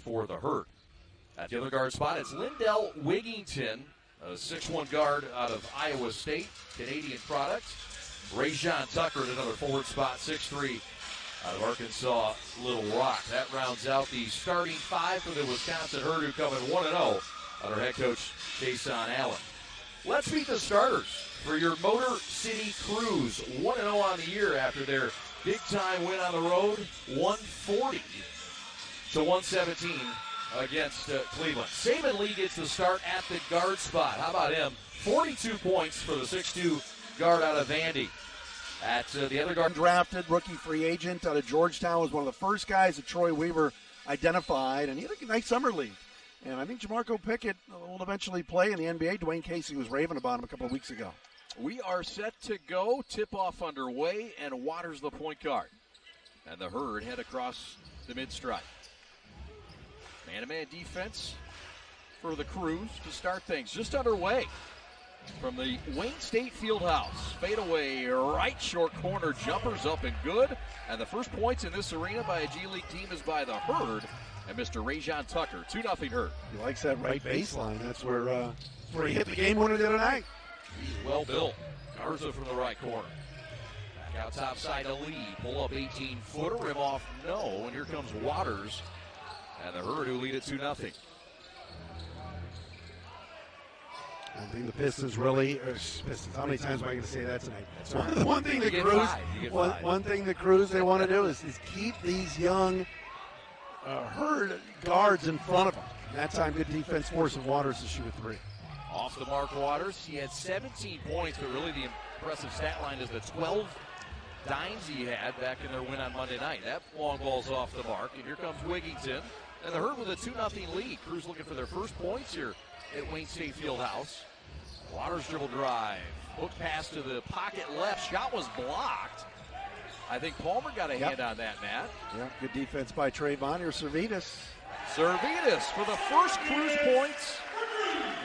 for the Herd. At the other guard spot, it's Lindell Wigington, a 6'1 guard out of Iowa State, Canadian product. Rajon Tucker at another forward spot, 6'3 out of Arkansas Little Rock. That rounds out the starting five for the Wisconsin Herd, who come in 1-0 under head coach Jason Allen. Let's meet the starters for your Motor City Cruise. 1-0 on the year after their big-time win on the road, 140-117 against Cleveland. Saban Lee gets the start at the guard spot. How about him? 42 points for the 6'2 guard out of Vandy. At the other guard, drafted rookie free agent out of Georgetown, was one of the first guys that Troy Weaver identified, and he had a nice summer league. And I think Jamarco Pickett will eventually play in the NBA. Dwayne Casey was raving about him a couple of weeks ago. We are set to go. Tip-off underway, and Waters the point guard. And the Herd head across the mid-stripe. Man-to-man defense for the Cruise to start things. Just underway from the Wayne State Fieldhouse. Fadeaway right short corner, jumpers up and good. And the first points in this arena by a G League team is by the Herd and Mr. Rajon Tucker. 2-0 Herd. He likes that right baseline. That's where he hit the game winner the other night. He's well built. Garza from the right corner. Back out top side to Lee. Pull up 18-footer. Rim off, no. And here comes Waters. And the Herd who lead it 2-0. I think the Pistons really, how many times am I going to say that tonight? One thing the Cruise they want to do is keep these young Herd guards in front of them. And that time, good defense forcing Waters to shoot a three. Off the mark, Waters. He had 17 points, but really the impressive stat line is the 12 dimes he had back in their win on Monday night. That long ball's off the mark, and here comes Wigington. And the Herd with a 2-0 lead. Crews looking for their first points here at Wayne State Fieldhouse. Waters dribble drive. Hook pass to the pocket left. Shot was blocked. I think Palmer got a hand on that, Matt. Yeah, good defense by Trayvon. Here's Servetus. Servetus for the first Cruise points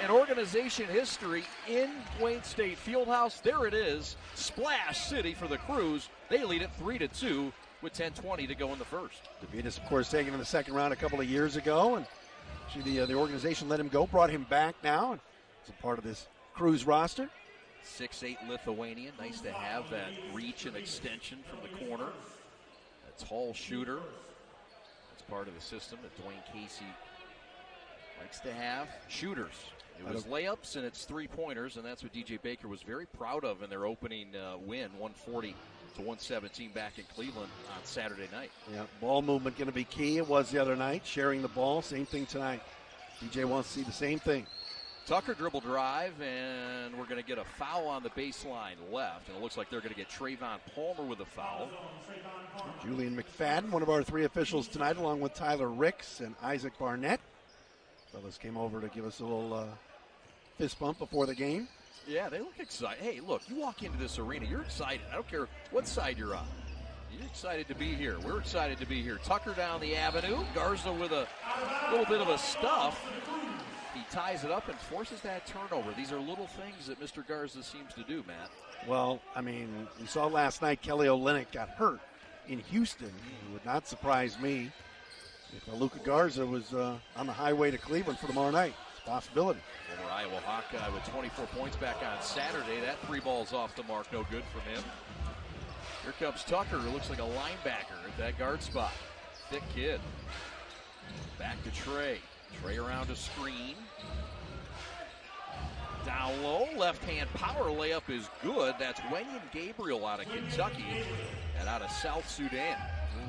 in organization history in Wayne State Fieldhouse. There it is. Splash City for the Cruise. They lead it 3-2 with 10:20 to go in the first. Servetus, of course, taken in the second round a couple of years ago, and actually the organization let him go, brought him back now, and it's a part of this Cruise roster. 6'8" Lithuanian. Nice to have that reach and extension from the corner. A tall shooter. That's part of the system that Dwayne Casey likes to have. Shooters. It was layups and it's three-pointers, and that's what DJ Baker was very proud of in their opening win, 140-117 back in Cleveland on Saturday night. Yeah, ball movement going to be key. It was the other night. Sharing the ball, same thing tonight. DJ wants to see the same thing. Tucker dribble drive, and we're going to get a foul on the baseline left, and it looks like they're going to get Trayvon Palmer with a foul. Julian McFadden, one of our three officials tonight, along with Tyler Ricks and Isaac Barnett. Fellas came over to give us a little fist bump before the game. Yeah, they look excited. Hey, look, you walk into this arena, you're excited. I don't care what side you're on. You're excited to be here. We're excited to be here. Tucker down the avenue. Garza with a little bit of a stuff. He ties it up and forces that turnover. These are little things that Mr. Garza seems to do, Matt. Well, I mean, we saw last night Kelly Olynyk got hurt in Houston. It would not surprise me if Luka Garza was on the highway to Cleveland for tomorrow night. It's a possibility. Former Iowa Hawkeye with 24 points back on Saturday. That three ball's off the mark. No good from him. Here comes Tucker, who looks like a linebacker at that guard spot. Thick kid. Back to Trey. Trey around a screen. Down low, left-hand power layup is good. That's Wenyan Gabriel out of Kentucky and out of South Sudan.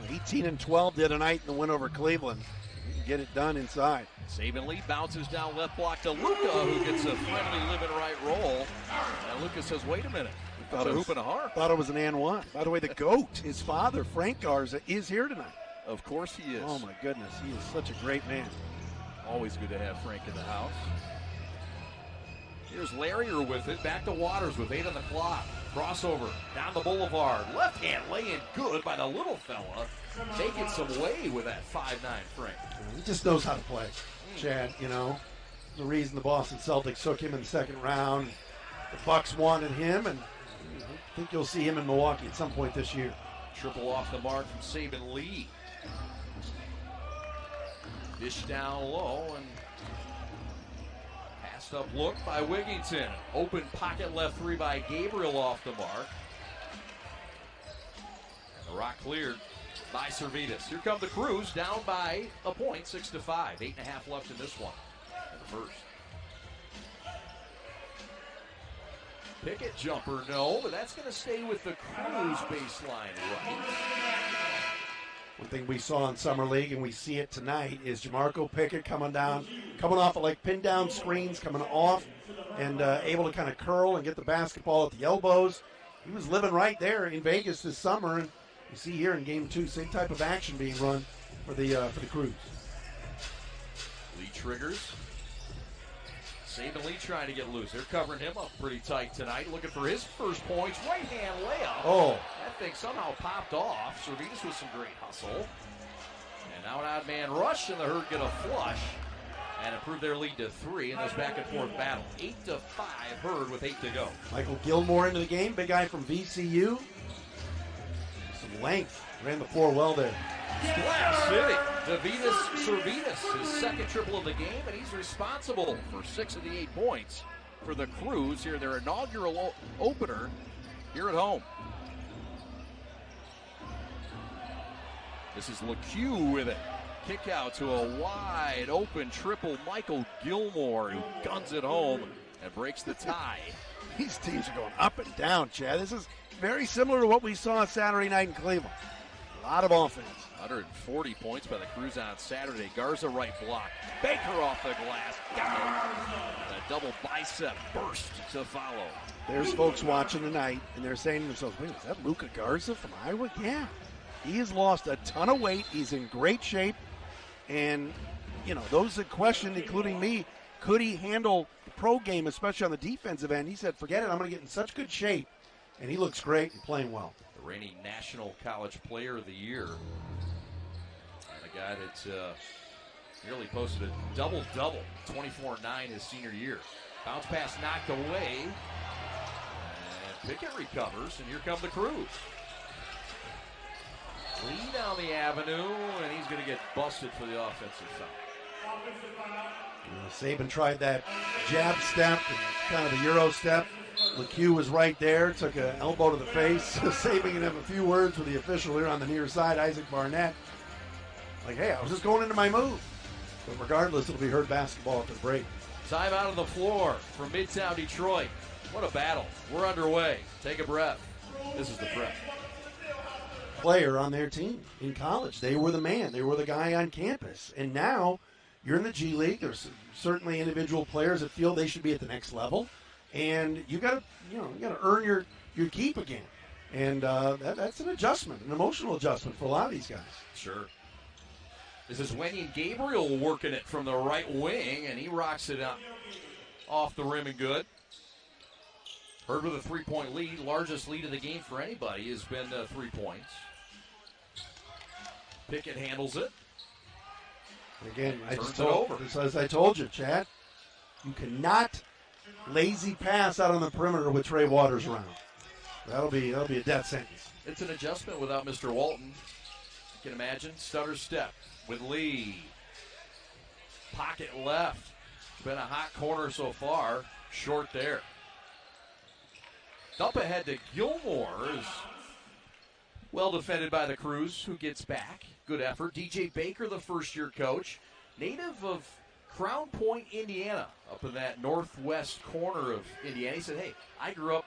18-12 the other night in the win over Cleveland. You can get it done inside. Saban Lee bounces down left block to Luka, who gets a friendly live and right roll. And Luka says, wait a minute. That's a hoop and a heart. Thought it was an and one. By the way, the GOAT, his father, Frank Garza, is here tonight. Of course he is. Oh, my goodness. He is such a great man. Always good to have Frank in the house. Here's Larrier with it. Back to Waters with 8 on the clock. Crossover down the boulevard. Left hand lay-in good by the little fella. Taking some way with that 5'9" Frank. He just knows how to play, Chad, you know. The reason the Boston Celtics took him in the second round. The Bucks wanted him, and I think you'll see him in Milwaukee at some point this year. Triple off the mark from Saban Lee. Dish down low and passed up look by Wigington. Open pocket left three by Gabriel off the mark. And the rock cleared by Servetus. Here come the Crews down by a point, 6-5. 8.5 left in this one in the first. Pickett jumper, no, but that's going to stay with the Crews baseline right. One thing we saw in Summer League, and we see it tonight, is Jamarco Pickett coming off of like pin down screens, coming off and able to kind of curl and get the basketball at the elbows. He was living right there in Vegas this summer, and you see here in Game 2, same type of action being run for the Crews. Lee triggers. Saban Lee trying to get loose. They're covering him up pretty tight tonight, looking for his first points. Right-hand layup. Oh. That thing somehow popped off. Servetus with some great hustle. And now an odd man rush, and the Herd get a flush and improve their lead to 3 in this back-and-forth battle. 8-5, Herd with 8 to go. Michael Gilmore into the game, big guy from VCU. Some length, ran the floor well there. Splash City. Servetus, his second triple of the game, and he's responsible for 6 of the 8 points for the Crews here, their inaugural opener here at home. This is LeCue with it. Kick out to a wide open triple. Michael Gilmore, who guns it home and breaks the tie. These teams are going up and down, Chad. This is very similar to what we saw Saturday night in Cleveland. A lot of offense. 140 points by the Crews on Saturday. Garza right block. Baker off the glass. Got it. That double bicep burst to follow. There's folks watching tonight, and they're saying to themselves, wait, is that Luka Garza from Iowa? Yeah. He has lost a ton of weight. He's in great shape. And, you know, those that question, including me, could he handle the pro game, especially on the defensive end? He said, forget it, I'm going to get in such good shape. And he looks great and playing well. The reigning National College Player of the Year. And a guy that nearly posted a double-double, 24-9 his senior year. Bounce pass knocked away. And Pickett recovers, and here come the Crews. Lee down the avenue, and he's going to get busted for the offensive foul. Saban tried that jab step, kind of a Euro step. LeCue was right there, took an elbow to the face. Saban can have a few words with the official here on the near side, Isaac Barnett. Like, hey, I was just going into my move. But regardless, it'll be Herd basketball after the break. Time out on the floor from Midtown Detroit. What a battle. We're underway. Take a breath. This is the prep. Player on their team in college. They were the man. They were the guy on campus. And now you're in the G League. There's certainly individual players that feel they should be at the next level. And you got to earn your keep again. And that's an adjustment, an emotional adjustment for a lot of these guys. Sure. This is Wenyan Gabriel working it from the right wing, and he rocks it up off the rim and good. Herd with a 3-point lead. Largest lead of the game for anybody has been 3 points. Pickett handles it. Again, as I told you, Chad, you cannot lazy pass out on the perimeter with Trey Waters around. That'll be a death sentence. It's an adjustment without Mr. Walton. You can imagine stutter step with Lee. Pocket left. It's been a hot corner so far. Short there. Up ahead to Gilmore is well defended by the Crews, who gets back. Good effort. DJ Baker, the first-year coach, native of Crown Point, Indiana, up in that northwest corner of Indiana. He said, hey, I grew up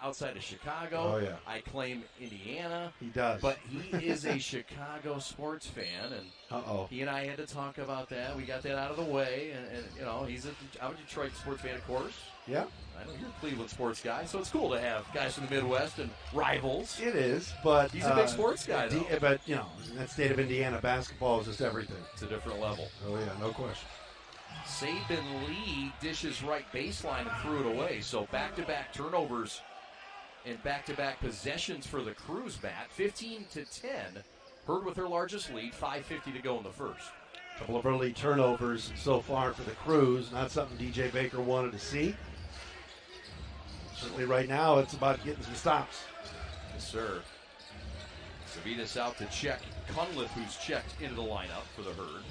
outside of Chicago. Oh, yeah. I claim Indiana. He does. But he is a Chicago sports fan, and he and I had to talk about that. We got that out of the way, and you know, I'm a Detroit sports fan, of course. Yeah. I know you're a Cleveland sports guy, so it's cool to have guys from the Midwest and rivals. It is, but he's a big sports guy, though. But, you know, in that state of Indiana, basketball is just everything. It's a different level. Oh, yeah, no question. Saban Lee dishes right baseline and threw it away. So back-to-back turnovers and back-to-back possessions for the Crews, Matt. 15-10. Herd with their largest lead. 5:50 to go in the first. A couple of early turnovers so far for the Crews. Not something DJ Baker wanted to see. Certainly right now it's about getting some stops. Yes, sir. Servetus out to check Cunliffe, who's checked into the lineup for the Herd.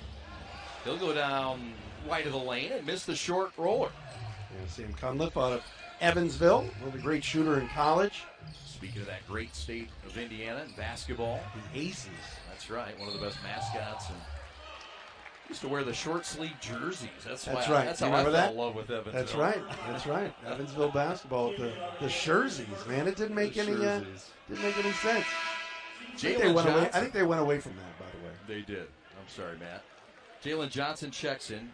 He'll go down right of the lane and miss the short roller. Yeah, Sam Cunliffe out of Evansville, was a great shooter in college. Speaking of that great state of Indiana in basketball. The Aces. That's right, one of the best mascots. And used to wear the short sleeve jerseys. That's right. That's how I fell in love with Evansville. That's right. Evansville basketball, the jerseys, man. It didn't make any sense. I think they went away from that, by the way. They did. I'm sorry, Matt. Jalen Johnson checks in.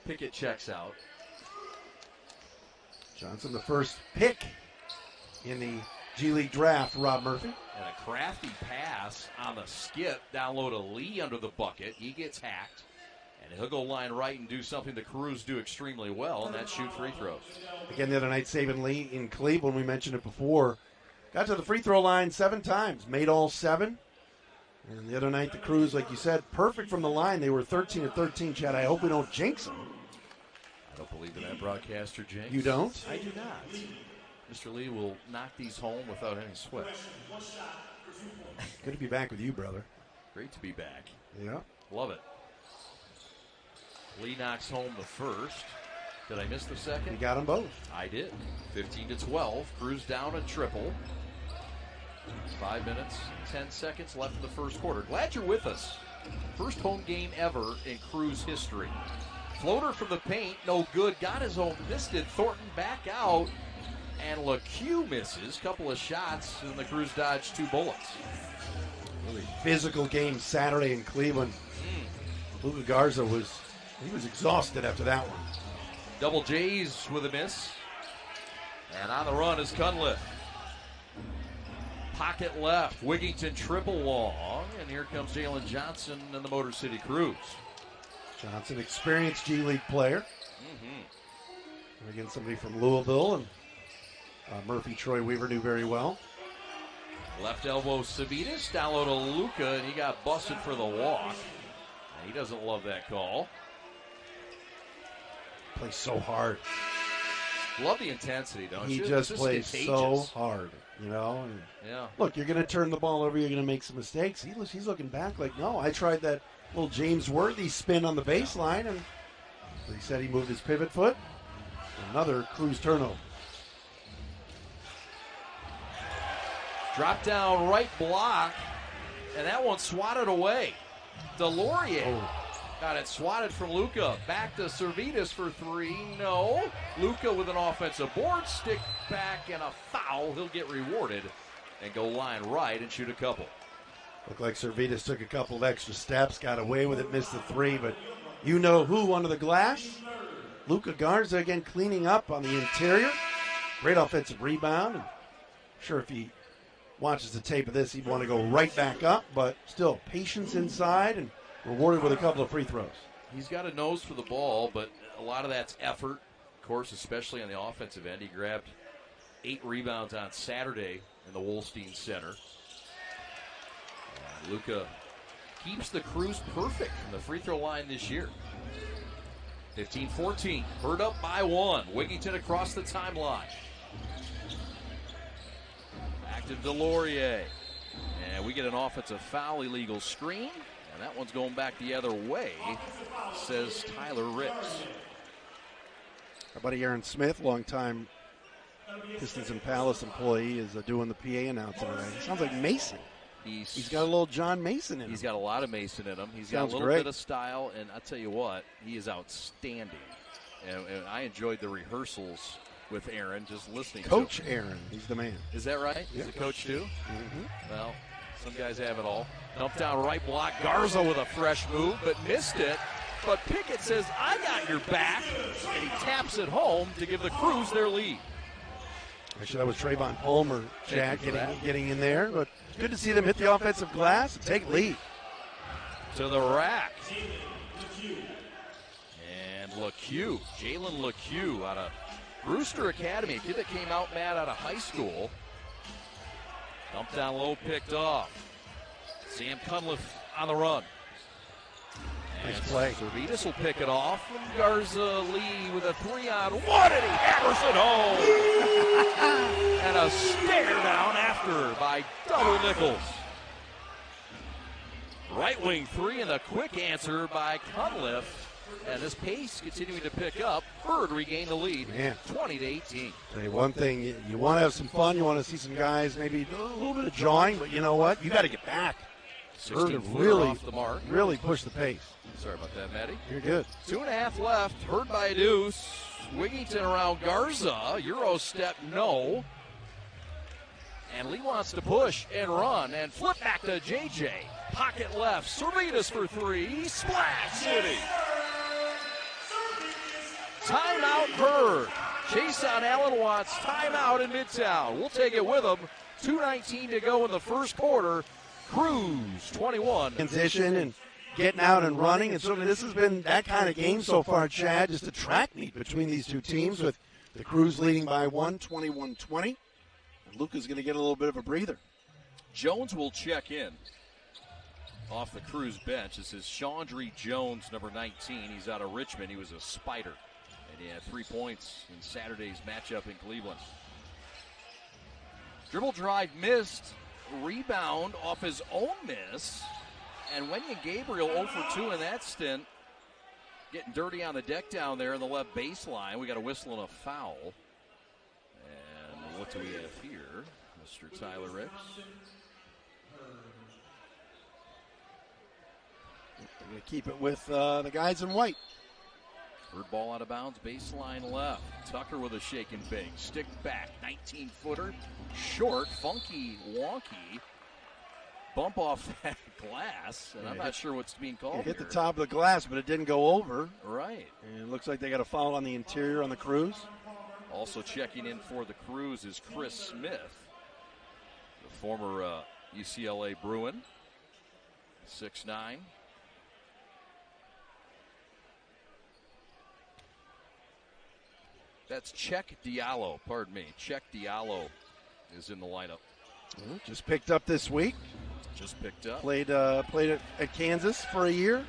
Pickett checks out. Johnson, the first pick in the G League draft, Rob Murphy. And a crafty pass on the skip down low to Lee under the bucket. He gets hacked. And he'll go line right and do something the Crews do extremely well, and that's shoot free throws. Again, the other night, Saban Lee in Cleveland, we mentioned it before, got to the free throw line 7 times, made all 7. And the other night, the Crews, like you said, perfect from the line. They were 13 of 13, Chad. I hope we don't jinx them. I don't believe in that broadcaster jinx. You don't? I do not. Mr. Lee will knock these home without any sweat. Good to be back with you, brother. Great to be back. Yeah. Love it. Lee knocks home the first. Did I miss the second? You got them both. I did. 15-12. Crews down a triple. 5 minutes, 10 seconds left in the first quarter. Glad you're with us. First home game ever in Crews history. Floater from the paint, no good. Got his own, missed it. Thornton back out. And LeCue misses. Couple of shots, and the Crews dodge 2 bullets. Really physical game Saturday in Cleveland. Luka Garza was exhausted after that one. Double J's with a miss. And on the run is Cunliffe. Pocket left. Wigington triple long. And here comes Jalen Johnson and the Motor City Crews. Johnson, experienced G League player. And again, somebody from Louisville and Murphy Troy Weaver knew very well. Left elbow Savitas, down low to Luka, and he got busted for the walk. And he doesn't love that call. Plays so hard. Love the intensity, don't you? He just plays so hard, you know. And yeah. Look, you're going to turn the ball over. You're going to make some mistakes. He's looking back like, no, I tried that little James Worthy spin on the baseline, and he said he moved his pivot foot. Another Crews turnover. Drop down right block, and that one swatted away. Delorier got it swatted from Luka. Back to Servetus for 3. No. Luka with an offensive board, stick back, and a foul. He'll get rewarded and go line right and shoot a couple. Looked like Servetus took a couple of extra steps, got away with it, missed the 3, but you know who under the glass? Luka Garza again cleaning up on the interior. Great offensive rebound. I'm sure if he watches the tape of this, he'd want to go right back up, but still patience inside and rewarded with a couple of free throws. He's got a nose for the ball, but a lot of that's effort, of course, especially on the offensive end. He grabbed 8 rebounds on Saturday in the Wolstein Center. Luka keeps the Crews perfect from the free throw line this year. 15-14, Bird up by 1. Wigington across the timeline. Back to Delorier. And we get an offensive foul, illegal screen. And that one's going back the other way, says Tyler Ricks. Our buddy Aaron Smith, longtime Pistons and Palace employee, is doing the PA announcing tonight. He sounds like Mason. He's got a little John Mason in him. He's got a lot of Mason in him. He's got a little bit of style, and I tell you what, he is outstanding. And I enjoyed the rehearsals with Aaron, just listening Coach to him. Aaron, he's the man. Is that right? Yeah. He's a coach too? Mm-hmm. Well, some guys have it all. Dump down right block. Garza with a fresh move, but missed it. But Pickett says, I got your back. And he taps it home to give the Crews their lead. Actually, that was Trayvon Palmer, Jack, getting in there. But good to see them hit the offensive glass and take lead. To the rack. And LeCue, Jalen LeCue out of Brewster Academy, a kid that came out mad out of high school. Dump down low, picked off. Sam Cunliffe on the run. Nice play. Servetus will pick it off. And Garza Lee with a 3-on-1, and he hammers it home. And a stare down after by Double Nichols. Right wing three, and the quick answer by Cunliffe. And this pace continuing to pick up. Hurd regained the lead, 20-18. Tell you one thing, you want to have some fun. You want to see some guys maybe do a little bit of jawing, but you know what? You got to get back. 16 really off the mark. Really push the pace. Sorry about that, Matty. You're good. 2.5 left. Hurd by a deuce. Wigington around Garza. Euro step, no. And Lee wants to push and run and flip back to JJ. Pocket left. Cerritos for three. Splash City. Timeout Hurd. Chase on Allen Watts. Timeout in Midtown. We'll take it with him. 2:19 to go in the first quarter. Cruz 21. Transition and getting out and running. And certainly this has been that kind of game so far, Chad. Just a track meet between these two teams with the Cruz leading by 21-20. And Luca's going to get a little bit of a breather. Jones will check in off the Cruz bench. This is Chandry Jones, number 19. He's out of Richmond. He was a Spider. And he had 3 points in Saturday's matchup in Cleveland. Dribble drive missed. Rebound off his own miss. And Wenyan Gabriel 0 for 2 in that stint. Getting dirty on the deck down there in the left baseline. We got a whistle and a foul. And what do we have here? Mr. Tyler Ricks. They're going to keep it with the guys in white. Third ball out of bounds, baseline left. Tucker with a shake and bake. Stick back, 19-footer. Short, funky, wonky. Bump off that glass, and I'm not sure what's being called It hit here. the top of the glass, but it didn't go over. Right. And it looks like they got a foul on the interior on the Cruz. Also checking in for the Cruz is Chris Smith, the former UCLA Bruin, 6'9". That's Czech Diallo, pardon me. Czech Diallo is in the lineup. Just picked up this week. Just picked up. Played at Kansas for a year.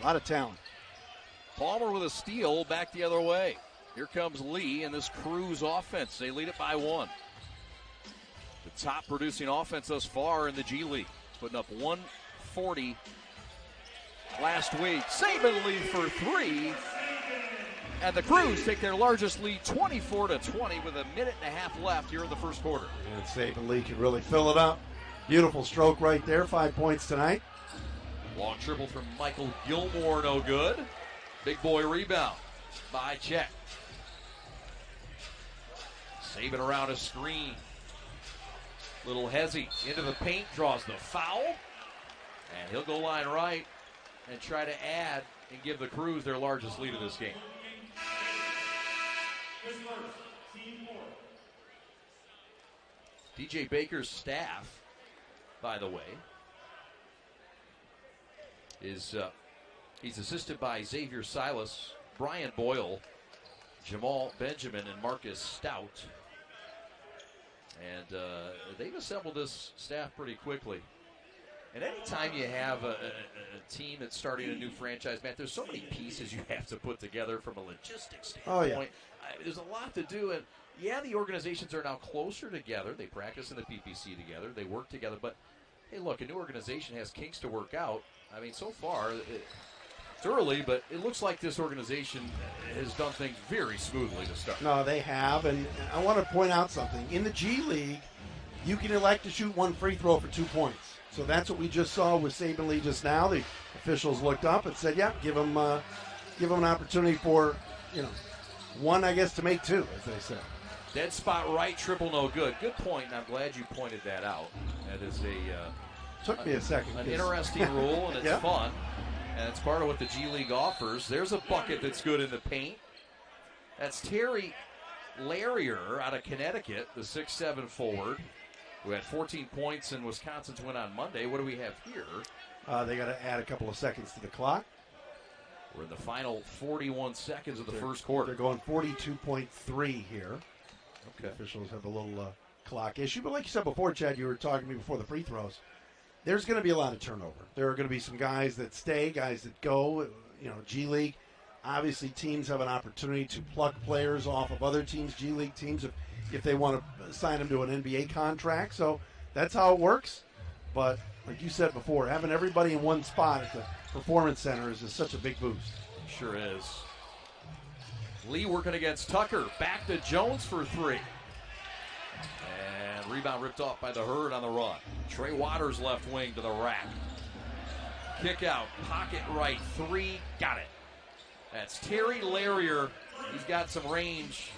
A lot of talent. Palmer with a steal, back the other way. Here comes Lee and this Cruz offense. They lead it by 1. The top producing offense thus far in the G League. Putting up 140 last week. Saban lead for 3. And the Cruz take their largest lead 24-20 with a minute and a half left here in the first quarter. And Saban Lee can really fill it up. Beautiful stroke right there. 5 points tonight. Long triple from Michael Gilmore, no good. Big boy rebound by Chet. Saban around a screen. Little Hezzy into the paint, draws the foul. And he'll go line right and try to add and give the Cruz their largest lead of this game. DJ Baker's staff, by the way, is he's assisted by Xavier Silas, Brian Boyle, Jamal Benjamin, and Marcus Stout. And they've assembled this staff pretty quickly. And anytime you have a team that's starting a new franchise, Matt, there's so many pieces you have to put together from a logistics standpoint. Oh, yeah. There's a lot to do. And, yeah, the organizations are now closer together. They practice in the PPC together. They work together. But, hey, look, a new organization has kinks to work out. I mean, so far, it's early, but it looks like this organization has done things very smoothly to start. No, they have. And I want to point out something. In the G League, you can elect to shoot 1 free throw for 2 points. So that's what we just saw with Saban Lee just now. The officials looked up and said, yeah, give him an opportunity for, 1, I guess, to make 2, as they said. Dead spot right, triple no good. Good point, and I'm glad you pointed that out. That is Took me a second. An interesting rule, and it's yeah. fun. And it's part of what the G League offers. There's a bucket that's good in the paint. That's Terry Larrier out of Connecticut, the 6'7" forward, who had 14 points in Wisconsin's win on Monday. What do we have here? They got to add a couple of seconds to the clock. We're in the final 41 seconds of the first quarter. They're going 42.3 here. Okay. The officials have a little clock issue. But like you said before, Chad, you were talking to me before the free throws. There's going to be a lot of turnover. There are going to be some guys that stay, guys that go. G League. Obviously, teams have an opportunity to pluck players off of other teams, G League teams, if they want to sign them to an NBA contract. So that's how it works. but like you said before, having everybody in one spot at the Performance Center is just such a big boost. Sure is. Lee working against Tucker. Back to Jones for three. And rebound ripped off by the Herd on the run. Trey Waters left wing to the rack. Kick out, pocket right, three, got it. That's Terry Larrier. He's got some range.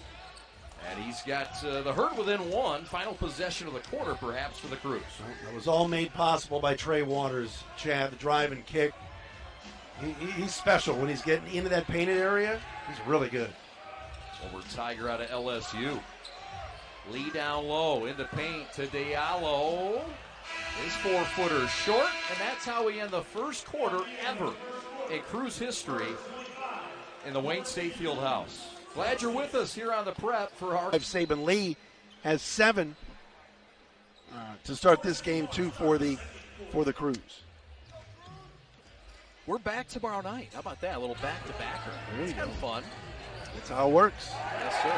And he's got the Herd within one. Final possession of the quarter, perhaps, for the Crews. That was all made possible by Trey Waters. Chad, the drive and kick. He's special when he's getting into that painted area. He's really good. Over Tiger out of LSU. Lee down low in the paint to Diallo. His 4-footer short, and that's how we end the first quarter ever in Crews history in the Wayne State Fieldhouse. Glad you're with us here on the prep for our. Saban Lee has 7 to start this game too for the Crews. We're back tomorrow night. How about that? A little back-to-backer. It's kind of fun. That's how it works. Yes, sir.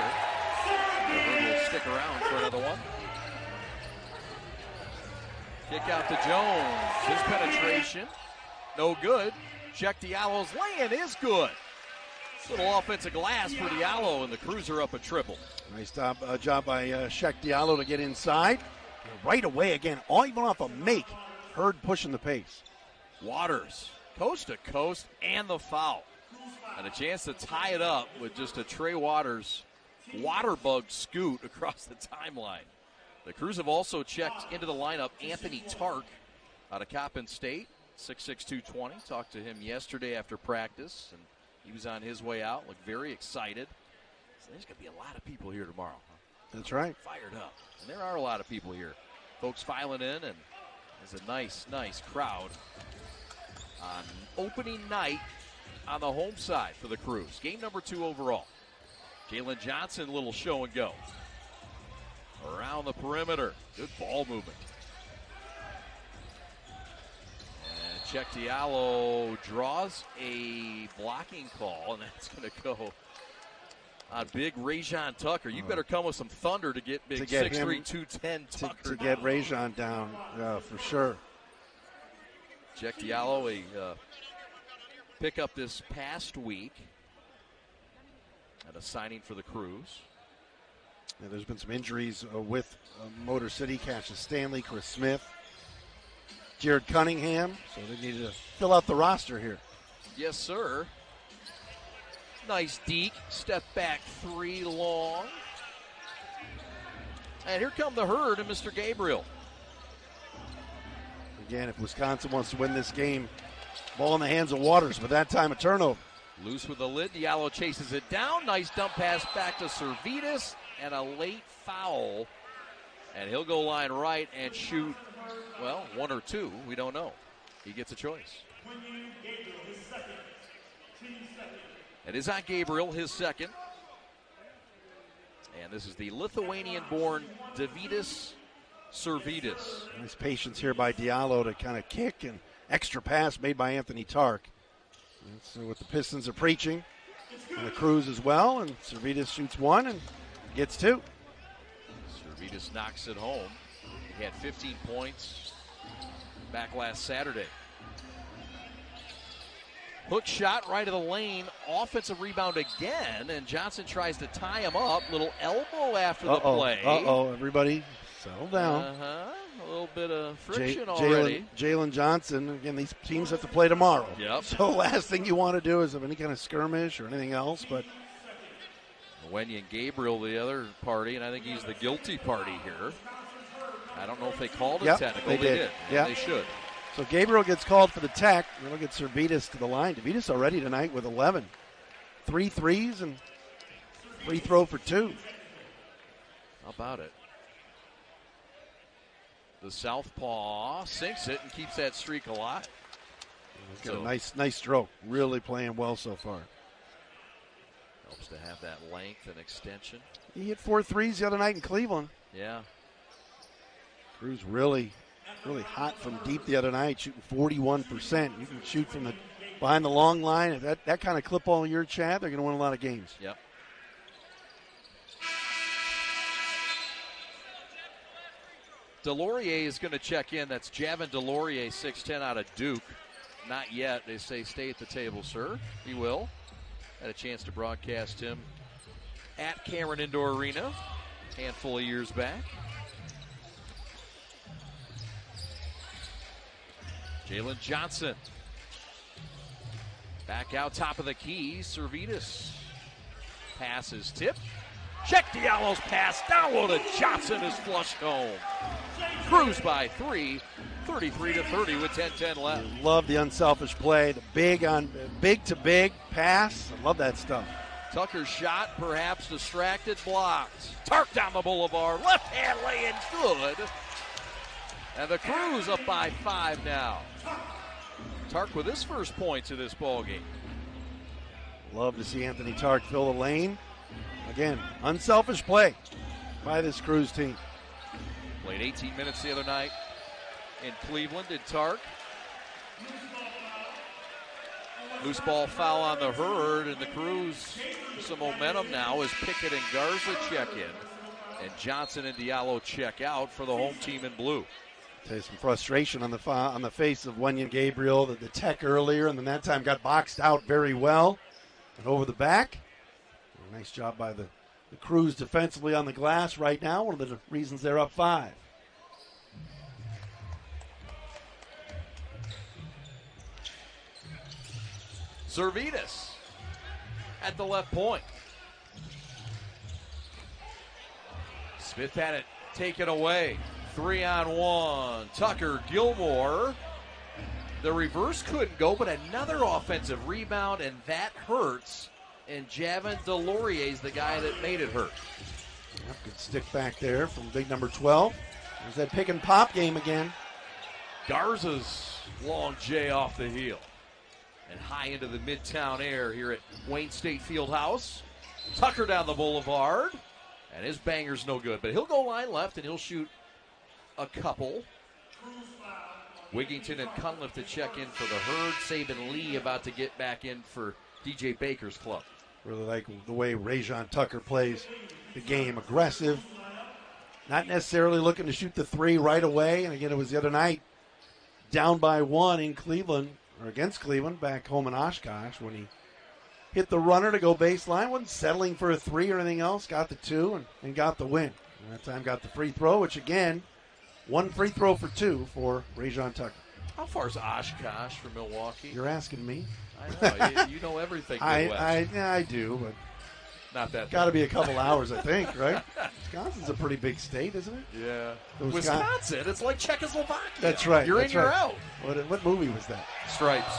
We'll stick around for another one. Kick out to Jones. His penetration, no good. Check Diallo's lay-in is good. Little offensive glass for Diallo, and the Crews are up a triple. Nice job by Shaq Diallo to get inside. And right away again, all even off a make. Herd pushing the pace. Waters, coast to coast, and the foul. And a chance to tie it up with just a Trey Waters water bug scoot across the timeline. The Crews have also checked into the lineup Anthony Tark out of Coppin State, 6'6", 220. Talked to him yesterday after practice, and he was on his way out, looked very excited. So there's going to be a lot of people here tomorrow. Huh? That's right. Fired up. And there are a lot of people here. Folks filing in, and there's a nice crowd on opening night on the home side for the Crews. Game number 2 overall. Jalen Johnson, little show and go. Around the perimeter. Good ball movement. And Check Diallo draws a blocking call, and that's going to go on big Rajon Tucker. You better come with some thunder to get big 6'3", 210 Tucker to get Rajon down, for sure. Check Diallo, a pickup this past week at a signing for the Crews. Yeah, there's been some injuries with Motor City. Cassius Stanley, Chris Smith, Jared Cunningham. So they need to fill out the roster here. Yes, sir. Nice deke. Step back 3 long. And here come the Herd and Mr. Gabriel. Again, if Wisconsin wants to win this game, ball in the hands of Waters, but that time a turnover. Loose with the lid. Diallo chases it down. Nice dump pass back to Servetus. And a late foul. And he'll go line right and shoot, well, 1 or 2. We don't know. He gets a choice. It is on Gabriel, his second. And this is the Lithuanian-born Davidas Servetus. Nice patience here by Diallo to kind of kick, and extra pass made by Anthony Tark. That's what the Pistons are preaching. And the Crews as well, and Servetus shoots 1 and gets 2. Servetus knocks it home. He had 15 points back last Saturday. Hook shot right of the lane. Offensive rebound again, and Johnson tries to tie him up. Little elbow after the play. Everybody settle down. A little bit of friction already. Jalen Johnson, again, these teams have to play tomorrow. Yep. So last thing you want to do is have any kind of skirmish or anything else, but Wendy and Gabriel, the other party, and I think he's the guilty party here. I don't know if they called it technical. They did. Yeah. They should. So Gabriel gets called for the tech. We're going to get Servetus to the line. Servetus already tonight with 11. 3 threes and free throw for 2. How about it? The southpaw sinks it and keeps that streak alive. He's got a nice stroke. Really playing well so far. Helps to have that length and extension. He hit 4 threes the other night in Cleveland. Yeah. Crews really hot from deep the other night, shooting 41%. You can shoot from behind the long line. If that kind of clip all year, Chad, they're going to win a lot of games. Yep. Delorier is going to check in. That's Javin Delorier, 6'10", out of Duke. Not yet. They say stay at the table, sir. He will. Had a chance to broadcast him at Cameron Indoor Arena a handful of years back. Jalen Johnson. Back out top of the key. Servetus. Pass is tipped. Check Diallo's pass. Down low to Johnson is flushed home. Cruz by 3. 33-30 with 10:10 left. Love the unselfish play. The big to big pass. I love that stuff. Tucker's shot, perhaps distracted, blocked. Tark down the boulevard. Left hand laying good. And the Crews up by 5 now. Tark with his first points of this ball game. Love to see Anthony Tark fill the lane. Again, unselfish play by this Crews team. Played 18 minutes the other night in Cleveland. Did Tark. Loose ball foul on the Herd, and the Crews some momentum now as Pickett and Garza check in, and Johnson and Diallo check out for the home team in blue. Tell you some frustration on the face of Wenyan Gabriel. The tech earlier, and then that time got boxed out very well. And over the back. Nice job by the Crews defensively on the glass right now. One of the reasons they're up 5. Servetus at the left point. Smith had it taken away. 3-on-1. Tucker Gilmore. The reverse couldn't go, but another offensive rebound, and that hurts. And Javin Delorier is the guy that made it hurt. Yep, good stick back there from big number 12. There's that pick and pop game again. Garza's long J off the heel. And high into the midtown air here at Wayne State Fieldhouse. Tucker down the boulevard. And his banger's no good. But he'll go line left and he'll shoot a couple. Wigington and Cunliffe to check in for the Herd. Saban Lee about to get back in for DJ Baker's club. Really like the way Rajon Tucker plays the game. Aggressive. Not necessarily looking to shoot the 3 right away. And again, it was the other night. Down by 1 in Cleveland, or against Cleveland, back home in Oshkosh, when he hit the runner to go baseline. Wasn't settling for a 3 or anything else. Got the 2 and got the win. And that time got the free throw, which again, 1 free throw for 2 for Rajon Tucker. How far is Oshkosh from Milwaukee? You're asking me? I know. You know everything. I do, but not that. Got to be a couple hours, I think, right? Wisconsin's a pretty big state, isn't it? Yeah. Wisconsin, it's like Czechoslovakia. That's right. You're in, you're out. What movie was that? Stripes.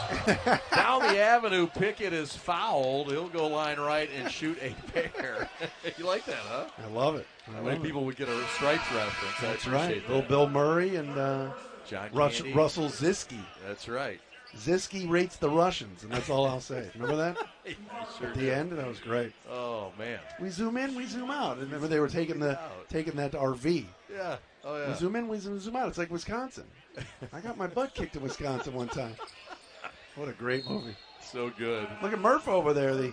Down the avenue, Pickett is fouled. He'll go line right and shoot a pair. You like that, huh? I love it. How many people would get a Stripes reference? That's right. Little Bill Murray and John Russell Ziski. That's right. Ziski rates the Russians, and that's all I'll say. Remember that? Sure At the end, that was great. Oh, man. We zoom in, we zoom out. And remember they were taking that RV. Yeah. Oh, yeah. We zoom in, we zoom out. It's like Wisconsin. I got my butt kicked in Wisconsin one time. What a great movie. So good. Look at Murph over there, the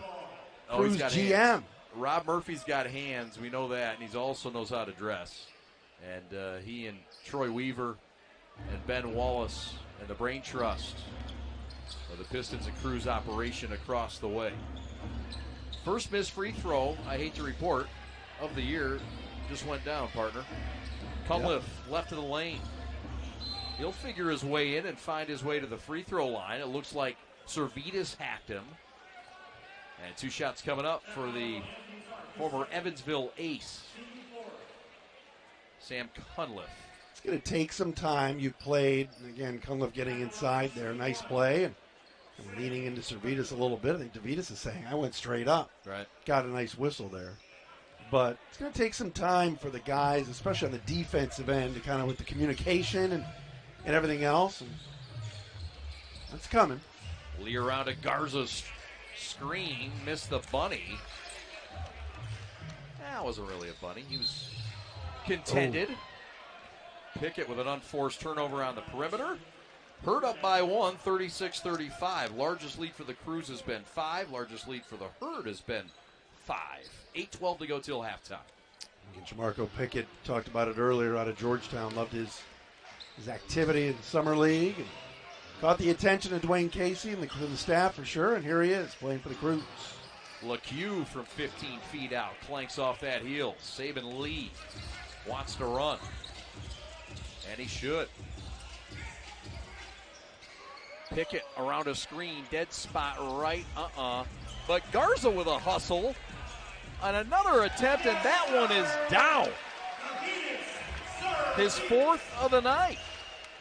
Crews GM. Hands. Rob Murphy's got hands. We know that, and he also knows how to dress. And he and Troy Weaver and Ben Wallace and the Brain Trust of the Pistons and Crews operation across the way. First missed free throw, I hate to report, of the year just went down, partner. Cunliffe left of the lane. He'll figure his way in and find his way to the free throw line. It looks like Servetus hacked him. And 2 shots coming up for the former Evansville ace, Sam Cunliffe. It's going to take some time. You played, and again, Cunliffe getting inside there. Nice play. And leaning into Servetus a little bit. I think DeVitas is saying, I went straight up. Right. Got a nice whistle there. But it's going to take some time for the guys, especially on the defensive end, to kind of with the communication and everything else. And that's coming. Lee around a Garza's screen. Missed the bunny. That wasn't really a bunny. He was contended. Oh. Pickett with an unforced turnover on the perimeter. Herd up by 1, 36-35. Largest lead for the Crews has been 5. Largest lead for the Herd has been 5. 8:12 to go till halftime. And Jamarco Pickett talked about it earlier out of Georgetown. Loved his activity in summer league. And caught the attention of Dwayne Casey and the staff for sure. And here he is playing for the Crews. LeCue from 15 feet out clanks off that heel. Saban Lee wants to run, and he should. Pickett around a screen, dead spot right, But Garza with a hustle on another attempt, and that one is down. His fourth of the night.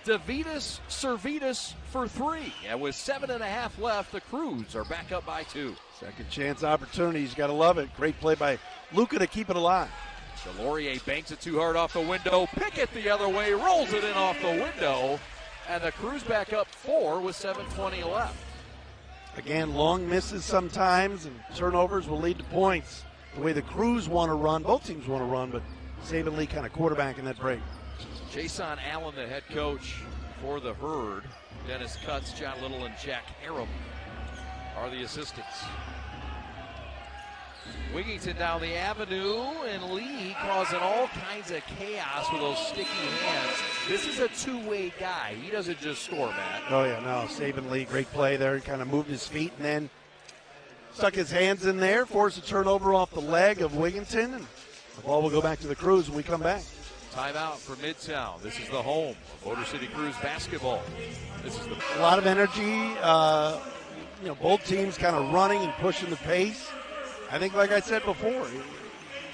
Davidas Servetus for 3. And with 7.5 left, the Crews are back up by 2. Second chance opportunities. Got to love it. Great play by Luka to keep it alive. Delorier banks it too hard off the window. Pickett the other way, rolls it in off the window. And the Crews back up 4 with 7:20 left. Again, long misses sometimes, and turnovers will lead to points. The way the Crews want to run, both teams want to run, but Saban Lee kind of quarterbacking that break. Jason Allen, the head coach for the Herd. Dennis Cutts, John Little, and Jack Aram are the assistants. Wigington down the avenue, and Lee causing all kinds of chaos with those sticky hands. This is a two-way guy. He doesn't just score, Matt. Oh, yeah, no. Saban Lee, great play there. He kind of moved his feet and then stuck his hands in there, forced a turnover off the leg of Wigington, and the ball will go back to the Crews when we come back. Timeout for Midtown. This is the home of Motor City Crews basketball. This is a lot of energy. Both teams kind of running and pushing the pace. I think, like I said before,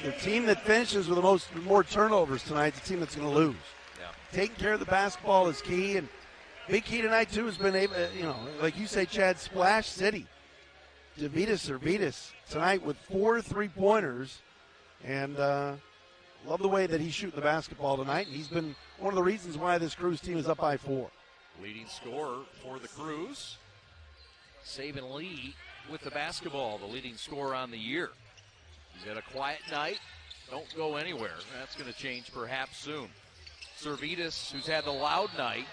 the team that finishes with more turnovers tonight is the team that's going to lose. Yeah. Taking care of the basketball is key, and big key tonight too has been able, like you say, Chad, Splash City. Davidas Servetus tonight with 4 3-pointers, and love the way that he's shooting the basketball tonight. And he's been one of the reasons why this Crews team is up by 4. Leading scorer for the Crews, Saban Lee with the basketball, the leading scorer on the year. He's had a quiet night. Don't go anywhere. That's going to change perhaps soon. Servetus, who's had the loud night,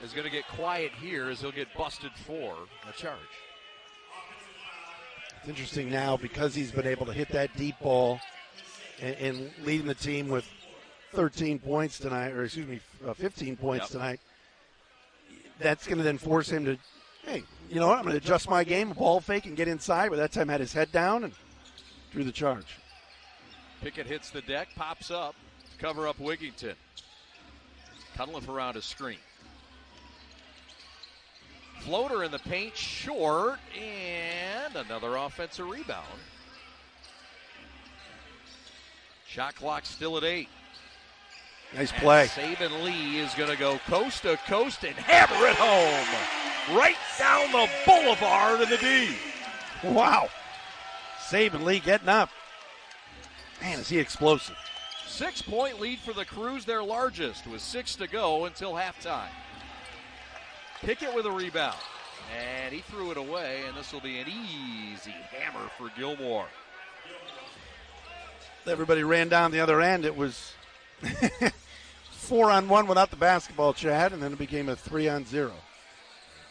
is going to get quiet here as he'll get busted for a charge. It's interesting now because he's been able to hit that deep ball and leading the team with 13 points tonight, 15 points tonight. That's going to then force him to, hey, you know what, I'm going to adjust my game, ball fake, and get inside. But that time had his head down and drew the charge. Pickett hits the deck, pops up to cover up Wigington. Cunliffe around a screen. Floater in the paint, short, and another offensive rebound. Shot clock still at 8. Nice play. And Saban Lee is going to go coast to coast and hammer it home. Right down the boulevard in the D. Wow. Saban Lee getting up. Man, is he explosive. 6-point lead for the Crews, their largest, with 6 to go until halftime. Pickett with a rebound. And he threw it away, and this will be an easy hammer for Gilmore. Everybody ran down the other end. It was 4-on-1 without the basketball, Chad, and then it became a 3-on-0.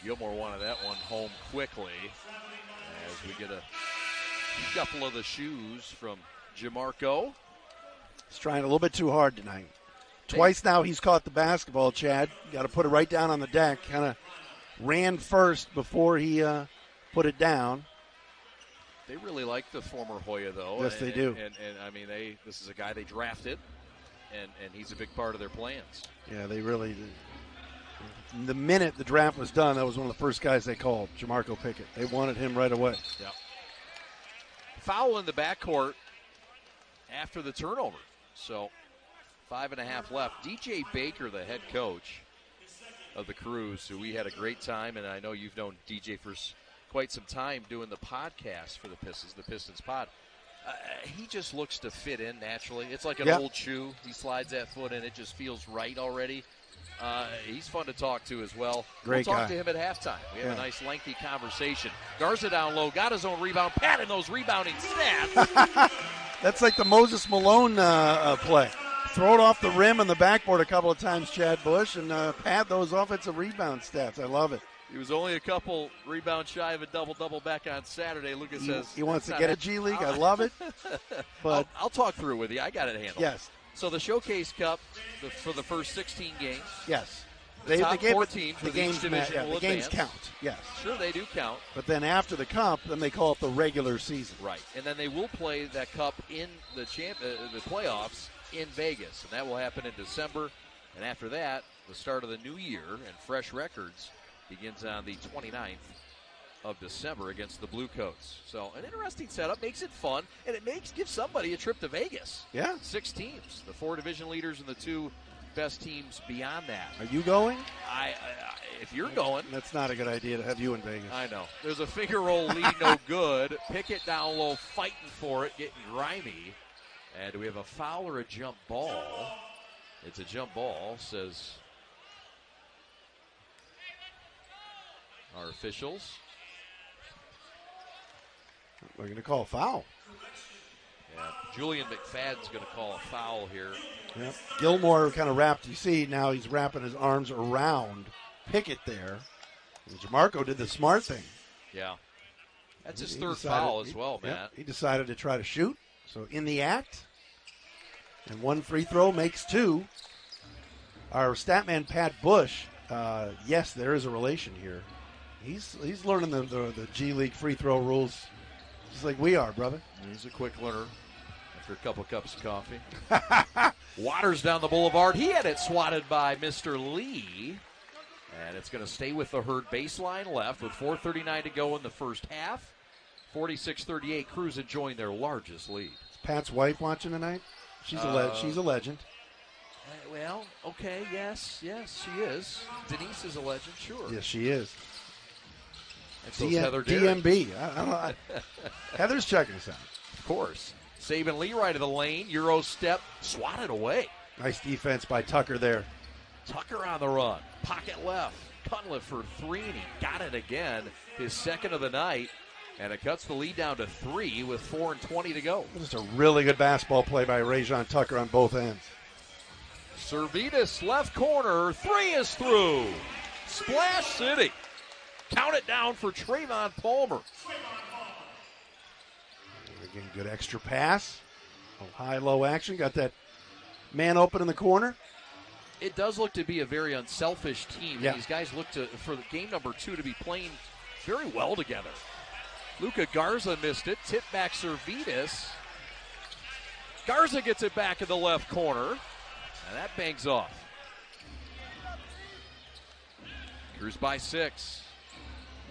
Gilmore wanted that one home quickly as we get a shuffle of the shoes from Jamarco. He's trying a little bit too hard tonight. Twice now he's caught the basketball, Chad. Got to put it right down on the deck. Kind of ran first before he put it down. They really like the former Hoya, though. Yes, they do. And I mean, this is a guy they drafted, and he's a big part of their plans. Yeah, they really did. The minute the draft was done, that was one of the first guys they called, Jamarco Pickett. They wanted him right away. Yeah. Foul in the backcourt after the turnover. So 5.5 left. DJ Baker, the head coach of the Crews, who we had a great time, and I know you've known DJ for quite some time doing the podcast for the Pistons pod. He just looks to fit in naturally. It's like an old shoe. He slides that foot in. It just feels right already. He's fun to talk to as well. Great we'll talk guy. to him at halftime. We have a nice lengthy conversation. Garza down low, got his own rebound, patting those rebounding stats. That's like the Moses Malone play. Throw it off the rim and the backboard a couple of times, Chad Bush, and pad those offensive rebound stats. I love it. He was only a couple rebounds shy of a double-double back on Saturday. Lucas says he wants to get a G League. I love it. But I'll talk through it with you. I got it handled. Yes. So the Showcase Cup for the first 16 games. Yes. The top 4 teams the with each division will the games advance. count. Yes. Sure, they do count. But then after the cup, then they call it the regular season. Right. And then they will play that cup in the playoffs in Vegas, and that will happen in December. And after that, the start of the new year and fresh records begins on the 29th of December against the Blue Coats. So an interesting setup, makes it fun, and it gives somebody a trip to Vegas. Yeah. 6 teams, the 4 division leaders and the 2 best teams beyond that. Are you going? If you're going. That's not a good idea to have you in Vegas. I know. There's a finger roll lead, no good. Pickett down low, fighting for it, getting grimy. And do we have a foul or a jump ball? It's a jump ball, says our officials. We're going to call a foul. Yeah, Julian McFadden's going to call a foul here. Yep. Gilmore kind of wrapped. You see now he's wrapping his arms around Pickett there. And Jamarco did the smart thing. Yeah. That's his third foul as well, Matt. Yep, he decided to try to shoot. So in the act. And 1 free throw makes 2. Our statman Pat Bush, yes, there is a relation here. He's learning the G League free throw rules just like we are, brother. He's a quick learner after a couple cups of coffee. Waters down the boulevard. He had it swatted by Mr. Lee. And it's going to stay with the Herd baseline left with 4:39 to go in the first half. 46-38, Crews enjoying their largest lead. Is Pat's wife watching tonight? She's a legend. Well, okay, yes, she is. Denise is a legend, sure. Yes, she is. And so Heather Derrick. DMB. I don't know. Heather's checking us out. Of course. Saban Lee right of the lane. Euro step, swatted away. Nice defense by Tucker there. Tucker on the run. Pocket left. Cunliffe for 3, and he got it again. His second of the night. And it cuts the lead down to 3 with 4:20 to go. Just a really good basketball play by Rajon Tucker on both ends. Servetus left corner. 3 is through. Splash City. Count it down for Trayvon Palmer. Again, good extra pass. High-low action. Got that man open in the corner. It does look to be a very unselfish team. Yeah. These guys look for the game number 2 to be playing very well together. Luca Garza missed it. Tip back Servetus. Garza gets it back in the left corner. And that bangs off. Crews by 6.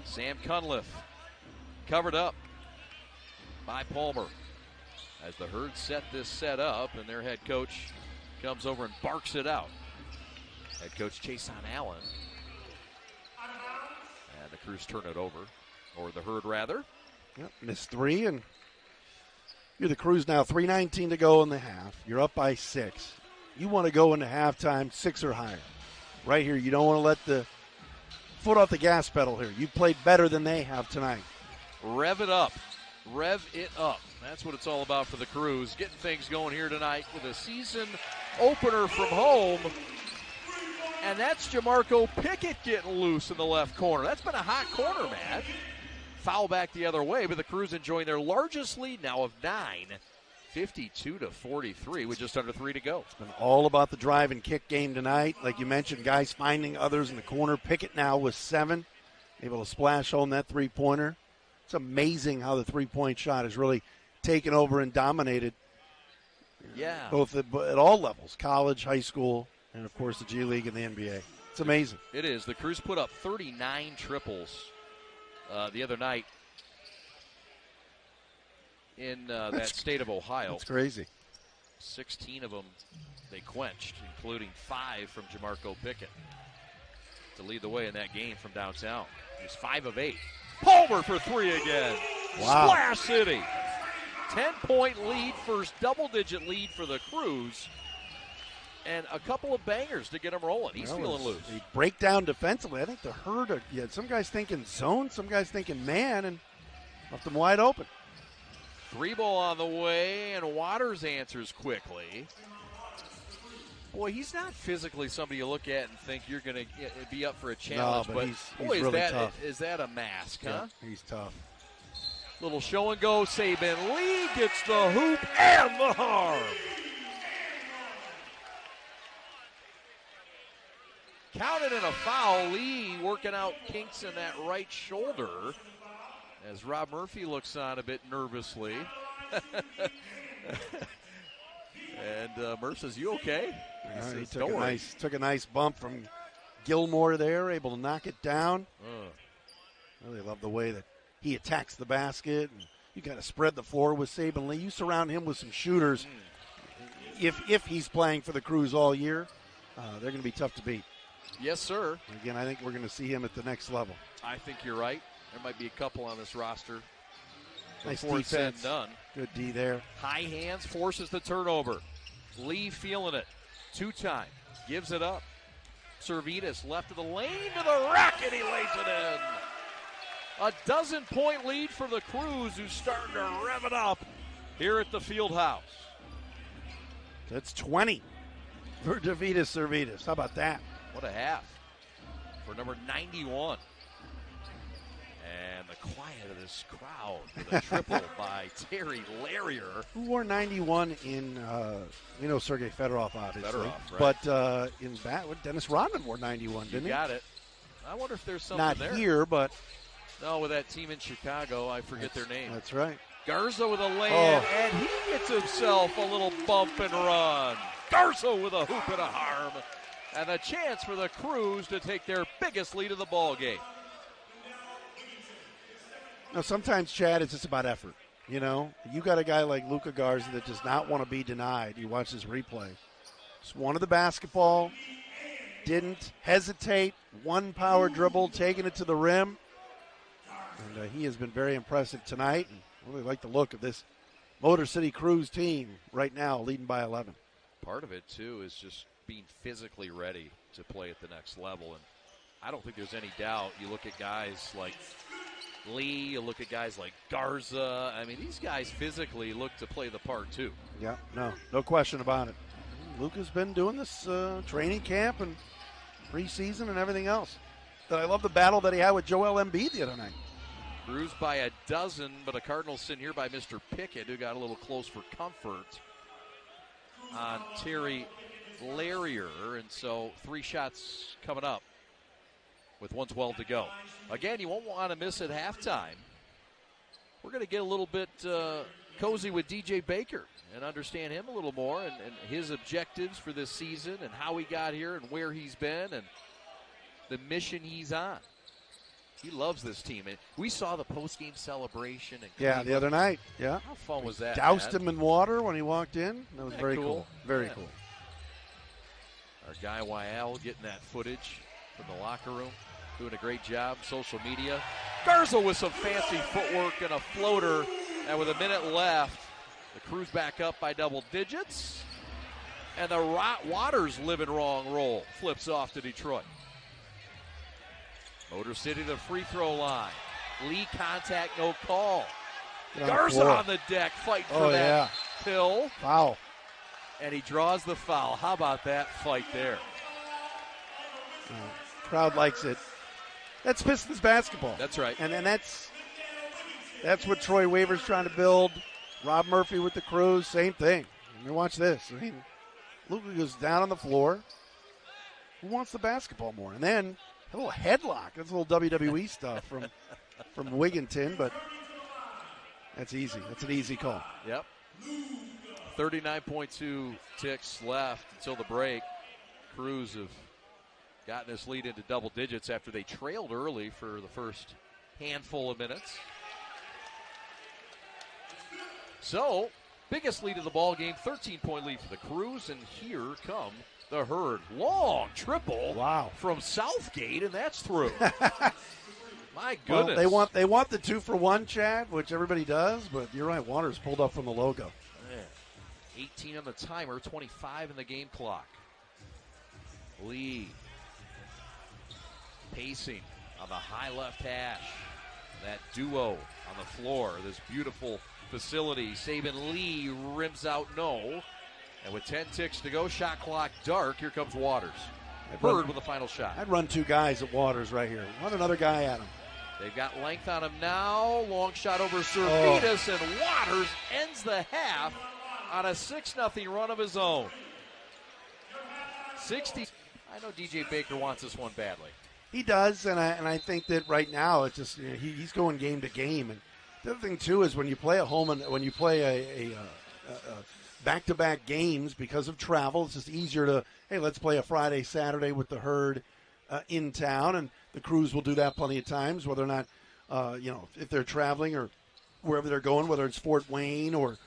Sam Cunliffe covered up by Palmer. As the Herd set this set up, and their head coach comes over and barks it out. Head coach Chason Allen. And the Crews turn it over. Or the Herd, rather. Yep, missed 3, and you're the Crews now. 3:19 to go in the half. You're up by 6. You want to go into halftime 6 or higher. Right here, you don't want to let the foot off the gas pedal here. You played better than they have tonight. Rev it up. Rev it up. That's what it's all about for the Crews. Getting things going here tonight with a season opener from home. And that's Jamarco Pickett getting loose in the left corner. That's been a hot corner, man. Foul back the other way, but the Crews enjoying their largest lead now of 9, 52-43 with just under 3 to go. It's been all about the drive and kick game tonight. Like you mentioned, guys finding others in the corner. Pickett now with 7, able to splash home that three-pointer. It's amazing how the three-point shot has really taken over and dominated. Yeah. Both at all levels, college, high school, and, of course, the G League and the NBA. It's amazing. It is. The Crews put up 39 triples the other night in that state of Ohio. That's crazy. 16 of them they quenched, including 5 from Jamarco Pickett to lead the way in that game from downtown. He's 5 of 8. Palmer for 3 again. Wow. Splash City. 10-point lead, first double-digit lead for the Crews. And a couple of bangers to get him rolling. He's feeling loose. They break down defensively. I think the Herd, some guys thinking zone, some guys thinking man, and left them wide open. 3 ball on the way, and Waters answers quickly. Boy, he's not physically somebody you look at and think you're going to be up for a challenge. No, but he's boy, really tough. Is that a mask, huh? Yeah, he's tough. Little show and go. Saban Lee gets the hoop and the harm. Counted in a foul. Lee working out kinks in that right shoulder as Rob Murphy looks on a bit nervously. And Murph says, "You okay?" He took a nice bump from Gilmore there, able to knock it down. Really love the way that he attacks the basket. And you got to spread the floor with Saban Lee. You surround him with some shooters. If he's playing for the Crews all year, they're going to be tough to beat. Yes, sir. Again, I think we're going to see him at the next level. I think you're right. There might be a couple on this roster. Nice before it's said and defense. done. Good D there. High hands, forces the turnover. Lee feeling it. Two-time. Gives it up. Servetus left of the lane to the rack, and he lays it in. A 12-point lead for the Crews, who's starting to rev it up here at the field house. That's 20 for Davidas Servetus. How about that? What a half for number 91. And the quiet of this crowd with a triple by Terry Larrier. Who wore 91 in, we know Sergei Fedorov, obviously. Fedorov, right. But in Dennis Rodman wore 91, didn't he? Got it. I wonder if there's something Not there. Not here, but. No, with that team in Chicago, I forget their name. That's right. Garza with a lay-in, and he gets himself a little bump and run. Garza with a hoop and a harm. And a chance for the Crews to take their biggest lead of the ball game. Now, sometimes, Chad, it's just about effort. You know, you got a guy like Luka Garza that does not want to be denied. You watch this replay. Just wanted the basketball, didn't hesitate, one power dribble, taking it to the rim. And he has been very impressive tonight. And really like the look of this Motor City Crews team right now, leading by 11. Part of it, too, is just being physically ready to play at the next level. And I don't think there's any doubt. You look at guys like Lee, you look at guys like Garza. I mean, these guys physically look to play the part, too. Yeah, no question about it. Luka's been doing this training camp and preseason and everything else. But I love the battle that he had with Joel Embiid the other night. Crews by a dozen, but a Cardinal sin here by Mr. Pickett, who got a little close for comfort on Terry Larrier. And so 3 shots coming up with 1:12 to go. Again, you won't want to miss at halftime. We're going to get a little bit cozy with DJ Baker and understand him a little more and his objectives for this season and how he got here and where he's been and the mission he's on. He loves this team. And we saw the post-game celebration. The other night. Yeah. How fun was that? Doused him in water when he walked in. That was very cool. Very cool. Our guy Wyal getting that footage from the locker room. Doing a great job. Social media. Garza with some fancy footwork and a floater. And with a minute left, the Crews back up by double digits. And the Waters living wrong roll flips off to Detroit. Motor City, the free throw line. Lee contact, no call. Garza on the deck, fighting for that pill. Foul. And he draws the foul. How about that fight there? Crowd likes it. That's Pistons basketball. That's right. And that's what Troy Weaver's trying to build. Rob Murphy with the Crews, same thing. I mean, watch this. I mean, Luka goes down on the floor. Who wants the basketball more? And then a little headlock. That's a little WWE stuff from Wigginton, but that's easy. That's an easy call. Yep. 39.2 ticks left until the break. Crews have gotten this lead into double digits after they trailed early for the first handful of minutes. So, biggest lead of the ball game, 13-point lead for the Crews, and here come the Herd. Long triple from Southgate, and that's through. My goodness. Well, they want the 2-for-1, Chad, which everybody does, but you're right, Waters pulled up from the logo. Man. 18 on the timer, 25 in the game clock. Lee pacing on the high left hash. That duo on the floor, this beautiful facility. Saban Lee rims out no. And with 10 ticks to go, shot clock dark, here comes Waters. Bird with a final shot. I'd run 2 guys at Waters right here. Run another guy at him. They've got length on him now. Long shot over Servetus, and Waters ends the half on a 6-0 run of his own. 60. I know DJ Baker wants this one badly. He does, and I think that right now it's just he's going game to game. And the other thing too is when you play when you play a back-to-back games because of travel, it's just easier to let's play a Friday, Saturday with the Herd in town, and the Crews will do that plenty of times, whether or not if they're traveling or wherever they're going, whether it's Fort Wayne or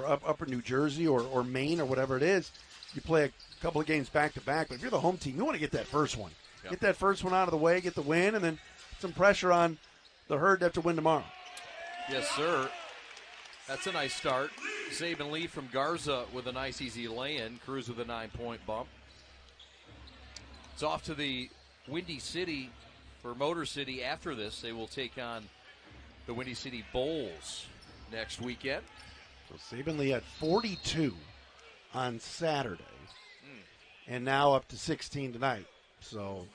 upper New Jersey or Maine or whatever it is. You play a couple of games back-to-back, but if you're the home team, you want to get that first one. Yep. Get that first one out of the way, get the win, and then some pressure on the Herd to have to win tomorrow. Yes, sir. That's a nice start. Saban Lee from Garza with a nice easy lay-in. Crews with a 9-point bump. It's off to the Windy City for Motor City. After this, they will take on the Windy City Bulls next weekend. So Saban Lee had 42 on Saturday, and now up to 16 tonight. So,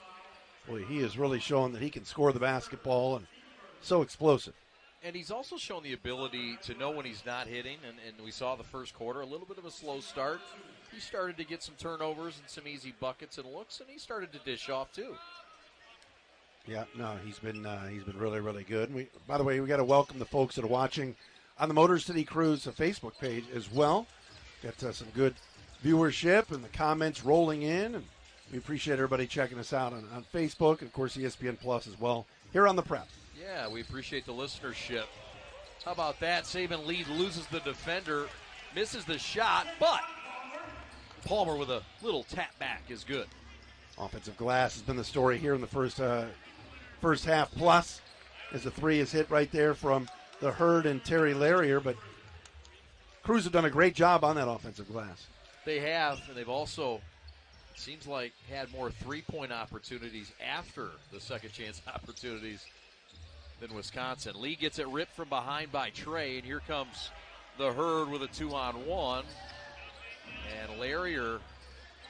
boy, he is really showing that he can score the basketball and so explosive. And he's also shown the ability to know when he's not hitting, and we saw the first quarter, a little bit of a slow start. He started to get some turnovers and some easy buckets and looks, and he started to dish off too. Yeah, no, he's been really, really good. And by the way, we got to welcome the folks that are watching on the Motor City Crews Facebook page as well. Got some good viewership and the comments rolling in, and we appreciate everybody checking us out on Facebook and, of course, ESPN Plus as well here on the Prep. Yeah, we appreciate the listenership. How about that? Saban Lee loses the defender, misses the shot, but Palmer with a little tap back is good. Offensive glass has been the story here in the first half plus, as the 3 is hit right there from the Herd and Terry Larrier, but Crews have done a great job on that offensive glass. They have, and they've also, it seems like, had more three-point opportunities after the second chance opportunities than Wisconsin. Lee gets it ripped from behind by Trey, and here comes the Herd with a 2-on-1. And Larrier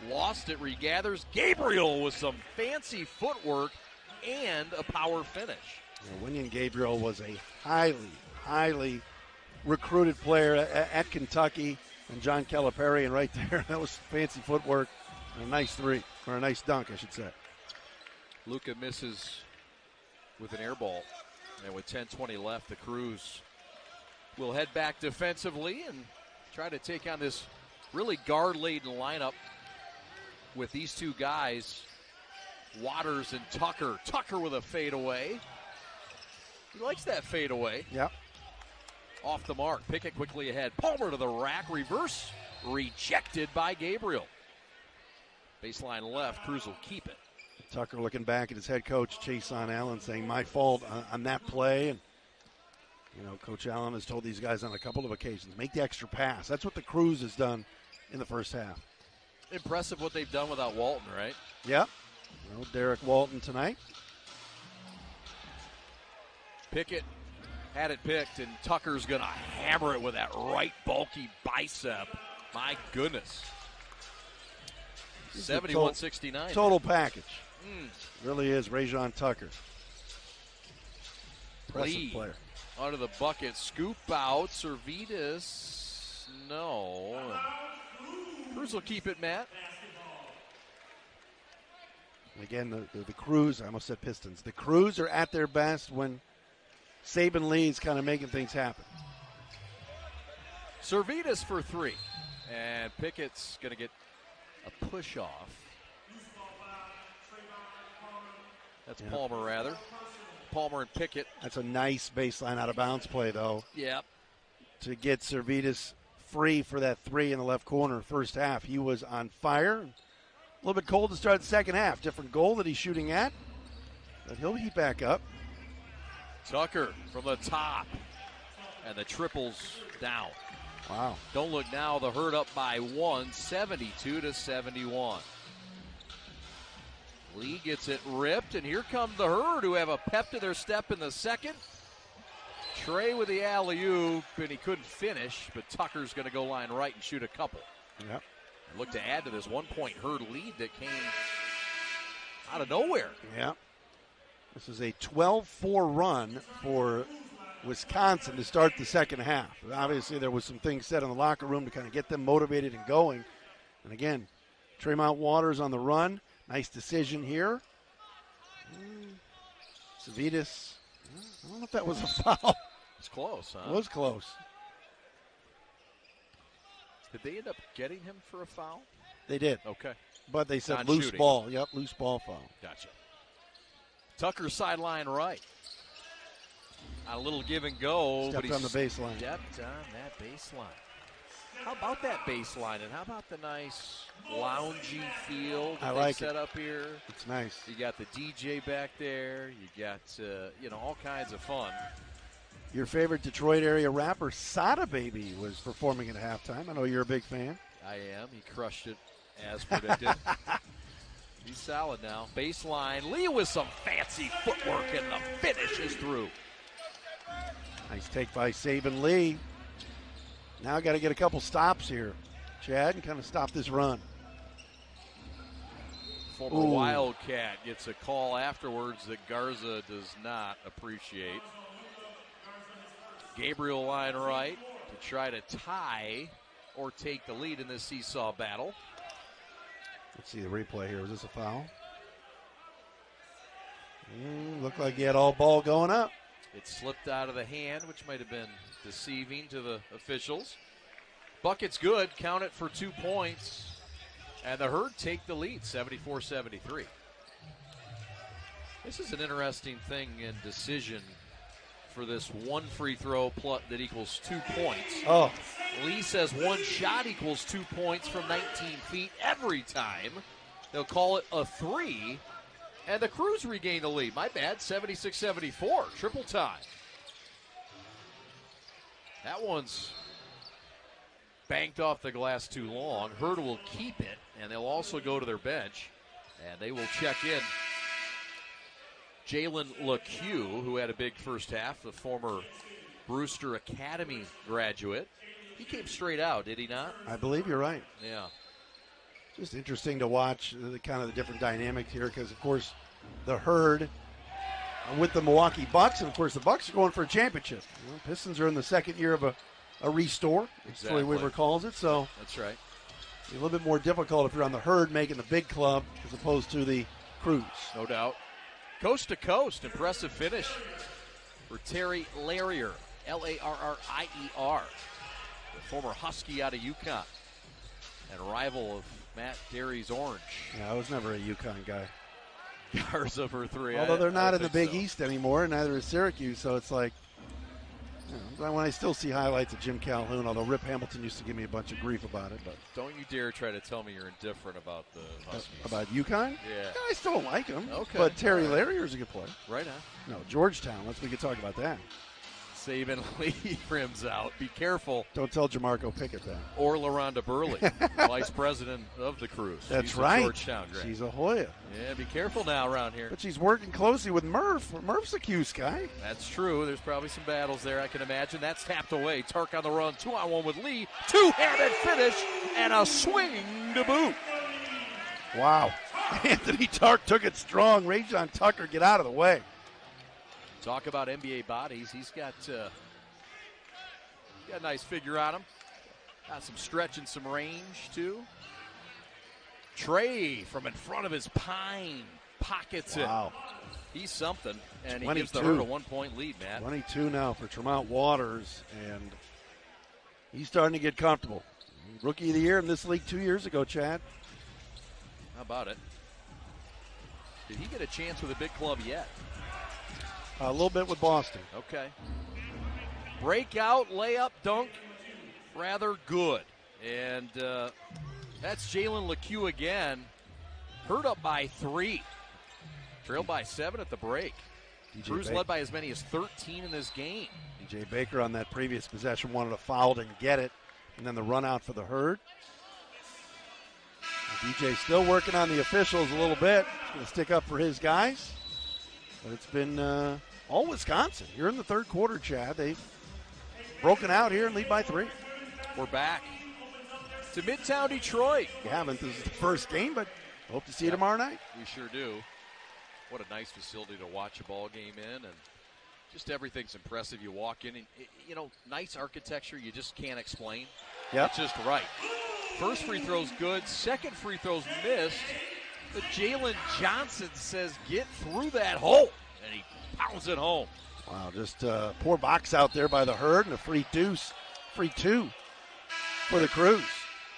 lost it, regathers. Gabriel with some fancy footwork and a power finish. Winion Gabriel was a highly recruited player at Kentucky, and John Calipari, and right there, that was fancy footwork and a nice 3, or a nice dunk, I should say. Luka misses with an air ball, and with 10:20 left, the Crews will head back defensively and try to take on this really guard-laden lineup with these 2 guys, Waters and Tucker. Tucker with a fadeaway. He likes that fadeaway. Yep. Off the mark. Pickett quickly ahead. Palmer to the rack. Reverse. Rejected by Gabriel. Baseline left. Crews will keep it. Tucker looking back at his head coach, Chason Allen, saying, my fault on that play. And, Coach Allen has told these guys on a couple of occasions, make the extra pass. That's what the Crews has done in the first half. Impressive what they've done without Walton, right? Yep. Derek Walton tonight. Pickett had it picked, and Tucker's going to hammer it with that right bulky bicep. My goodness. 71-69. Total package. Really is Rajon Tucker. Impressive player. Under the bucket. Scoop out. Servetus. No. Crews will keep it, Matt. Again, the Crews, I almost said Pistons. The Crews are at their best when Saban Lee's kind of making things happen. Servetus for 3. And Pickett's going to get a push off. That's Palmer, rather. Palmer and Pickett. That's a nice baseline out of bounds play, though. Yep. To get Servetus free for that 3 in the left corner first half. He was on fire. A little bit cold to start the second half. Different goal that he's shooting at. But he'll heat back up. Tucker from the top. And the triple's down. Wow. Don't look now. The Herd up by 1, 72-71. Lee gets it ripped, and here come the Herd, who have a pep to their step in the second. Trey with the alley-oop, and he couldn't finish, but Tucker's going to go line right and shoot a couple. Yep. Look to add to this 1-point Herd lead that came out of nowhere. Yeah. This is a 12-4 run for Wisconsin to start the second half. Obviously, there was some things said in the locker room to kind of get them motivated and going. And again, Tremont Waters on the run. Nice decision here. Savitas, I don't know if that was a foul. It's close, huh? It was close. Did they end up getting him for a foul? They did. Okay. But they said Non-shooting. loose ball. Yep, loose ball foul. Gotcha. Tucker sideline right. A little give and go. Stepped on the baseline. Stepped on that baseline. How about that baseline? And how about the nice loungy feel that they set up here? It's nice. You got the DJ back there. You got, all kinds of fun. Your favorite Detroit area rapper, Sada Baby, was performing at halftime. I know you're a big fan. I am. He crushed it as predicted. He's solid now. Baseline. Lee with some fancy footwork, and the finish is through. Nice take by Saban Lee. Now got to get a couple stops here, Chad, and kind of stop this run. Former Wildcat gets a call afterwards that Garza does not appreciate. Gabriel line right to try to tie or take the lead in this seesaw battle. Let's see the replay here. Was this a foul? Looked like he had all ball going up. It slipped out of the hand, which might have been deceiving to the officials. Bucket's good. Count it for 2 points. And the Herd take the lead, 74-73. This is an interesting thing in decision for this one free throw that equals 2 points. Oh. Lee says one shot equals 2 points from 19 feet every time. They'll call it a three. And the Crews regain the lead. My bad, 76-74, triple tie. That one's banked off the glass too long. Herd will keep it, and they'll also go to their bench, and they will check in Jalen LeCue, who had a big first half, the former Brewster Academy graduate. He came straight out, did he not? I believe you're right. Yeah. Just interesting to watch the kind of the different dynamics here because, of course, the Herd with the Milwaukee Bucks, and, of course, the Bucks are going for a championship. Pistons are in the second year of a restore, as Troy Weaver calls it. So that's right. It's a little bit more difficult if you're on the Herd making the big club as opposed to the Crews. No doubt. Coast to coast, impressive finish for Terry Larrier, Larrier, the former Husky out of UConn and rival of Matt Derry's Orange. Yeah, I was never a UConn guy. Garza for three. Although they're not in the Big East anymore, neither is Syracuse, so it's like, when I still see highlights of Jim Calhoun, although Rip Hamilton used to give me a bunch of grief about it. But don't you dare try to tell me you're indifferent about the Huskies. About UConn? Yeah. I still don't like him. Okay. But Terry Larrier's a good player. Right on. No, Georgetown. We could talk about that. Saban Lee rims out. Be careful. Don't tell Jamarco Pickett that. Or LaRonda Burley, vice president of the Crews. That's right. Georgetown grad. She's a Hoya. Yeah, be careful now around here. But she's working closely with Murph. Murph's a Cuse guy. That's true. There's probably some battles there, I can imagine. That's tapped away. Tark on the run. 2-on-1 with Lee. Two-handed finish and a swing to boot. Wow. Anthony Tark took it strong. Rajon Tucker, get out of the way. Talk about NBA bodies. He's got a nice figure on him. Got some stretch and some range, too. Trey from in front of his pine pockets it. Wow. He's something, and 22. he gives the Herd a 1-point lead, Matt. 22 now for Tremont Waters, and he's starting to get comfortable. Rookie of the year in this league 2 years ago, Chad. How about it? Did he get a chance with a big club yet? A little bit with Boston. Okay. Breakout, layup, dunk, rather good. And that's Jalen LeCue again. Herd up by 3. Trailed by 7 at the break. Crews led by as many as 13 in this game. DJ Baker on that previous possession wanted a foul, didn't get it. And then the run out for the Herd. And DJ still working on the officials a little bit. He's going to stick up for his guys. But it's been all Wisconsin. You're in the third quarter, Chad. They've broken out here and lead by 3. We're back. to Midtown Detroit. We haven't. This is the first game, but hope to see you tomorrow night. We sure do. What a nice facility to watch a ball game in, and just everything's impressive. You walk in, and nice architecture you just can't explain. Yep. It's just right. First free throw's good. Second free throw's missed. But Jalen Johnson says, get through that hole, and he pounds it home. Wow, just poor box out there by the Herd, and a free two for the Crews.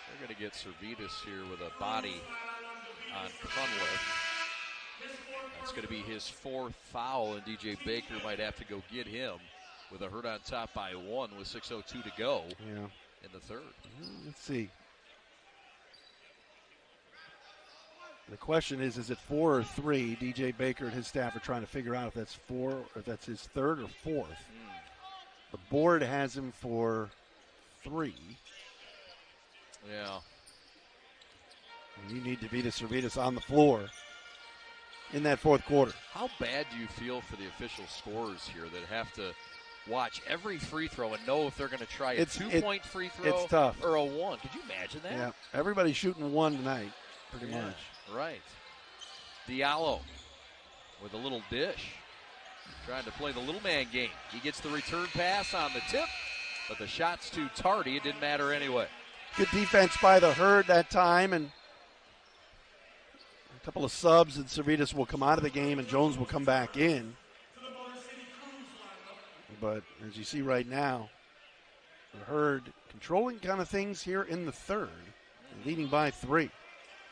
They're going to get Servetus here with a body on Cunliffe. That's going to be his fourth foul, and DJ Baker might have to go get him with a Herd on top by 1 with 6:02 to go in the third. Let's see. The question is it 4 or 3? DJ Baker and his staff are trying to figure out if that's 4 or if that's his third or fourth. The board has him for 3. Yeah. And you need to be the Servetus on the floor in that fourth quarter. How bad do you feel for the official scorers here that have to watch every free throw and know if they're going to try a 2-point free throw it's tough. or a 1? Could you imagine that? Yeah, everybody's shooting 1 tonight, pretty much. Right. Diallo with a little dish, trying to play the little man game. He gets the return pass on the tip, but the shot's too tardy. It didn't matter anyway. Good defense by the Herd that time, and a couple of subs, and Servetus will come out of the game, and Jones will come back in. But as you see right now, the Herd controlling kind of things here in the third, leading by 3.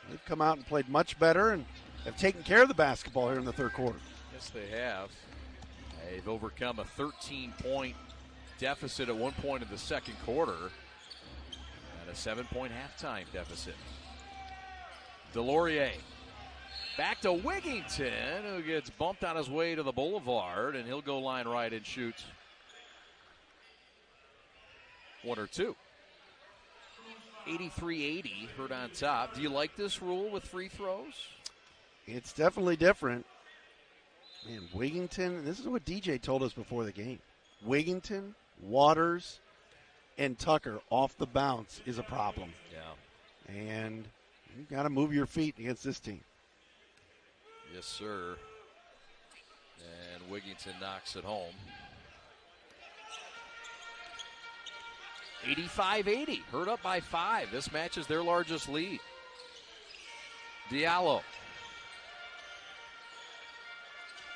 They've come out and played much better and have taken care of the basketball here in the third quarter. Yes, they have. They've overcome a 13-point deficit at one point in the second quarter and a 7-point halftime deficit. Delorier back to Wigington, who gets bumped on his way to the boulevard, and he'll go line right and shoot 1 or 2. 83-80, Herd on top. Do you like this rule with free throws? It's definitely different. Man, Wigington, this is what DJ told us before the game. Wigington, Waters, and Tucker off the bounce is a problem. Yeah. And you've got to move your feet against this team. Yes, sir. And Wigington knocks it home. 85-80, Herd up by 5. This matches their largest lead. Diallo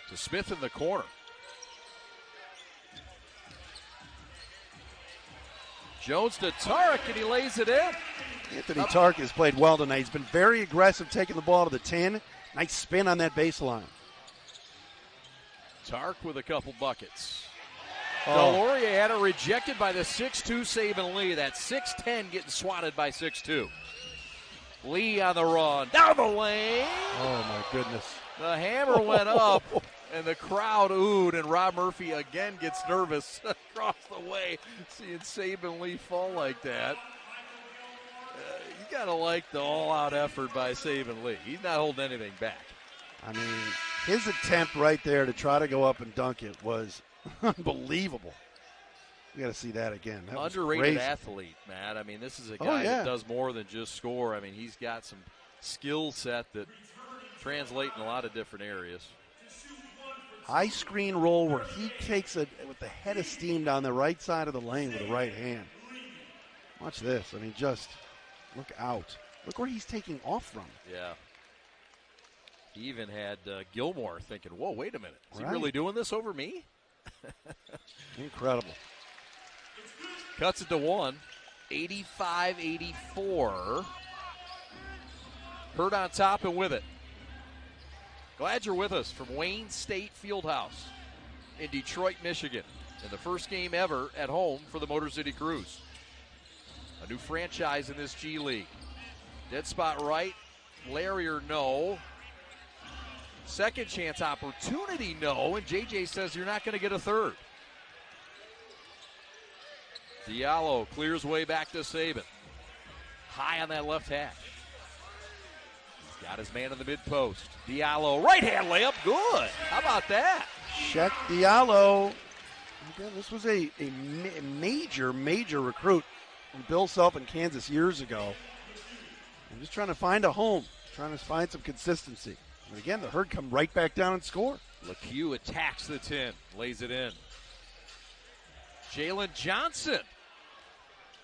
to Smith in the corner. Jones to Tarek, and he lays it in. Anthony Tark has played well tonight. He's been very aggressive taking the ball to the 10. Nice spin on that baseline. Tark with a couple buckets. Delorier had it rejected by the 6'2 Saban Lee. That 6'10 getting swatted by 6'2. Lee on the run. Down the lane. Oh, my goodness. The hammer went up, and the crowd oohed, and Rob Murphy again gets nervous across the way, seeing Saban Lee fall like that. You got to like the all-out effort by Saban Lee. He's not holding anything back. I mean, his attempt right there to try to go up and dunk it was unbelievable. We got to see that again. That underrated crazy. Athlete, Matt. I mean, this is a guy that does more than just score. I mean, he's got some skill set that translate in a lot of different areas. High screen roll where he takes it with the head of steam down the right side of the lane with the right hand. Watch this. I mean, just look out. Look where he's taking off from. Yeah. He even had Gilmore thinking, whoa, wait a minute. Is he really doing this over me? Incredible. Cuts it to 1. 85-84. Herd on top and with it. Glad you're with us from Wayne State Fieldhouse in Detroit, Michigan. In the first game ever at home for the MotorCity Crews. A new franchise in this G League. Dead spot right. Larry or no. Second chance opportunity, no. And JJ says you're not going to get a third. Diallo clears way back to Saban. High on that left hash. He's got his man in the mid-post. Diallo, right-hand layup, good. How about that? Check Diallo. Again, this was a major recruit Bill Self in Kansas years ago. I'm just trying to find a home, trying to find some consistency. And again, the Herd come right back down and score. LeCue attacks the 10, lays it in. Jalen Johnson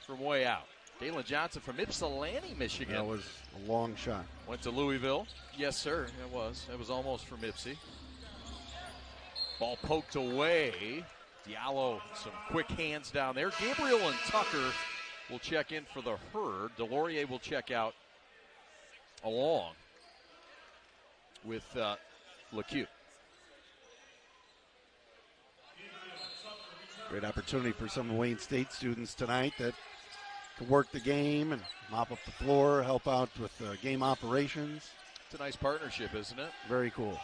from way out. Jalen Johnson from Ypsilanti, Michigan. That was a long shot. Went to Louisville. Yes, sir, it was. It was almost from Ipsy. Ball poked away. Diallo, some quick hands down there. Gabriel and Tucker will check in for the Herd. Delorier will check out along with LeCue. Great opportunity for some of Wayne State students tonight that can work the game and mop up the floor, help out with game operations. It's a nice partnership, isn't it? Very cool.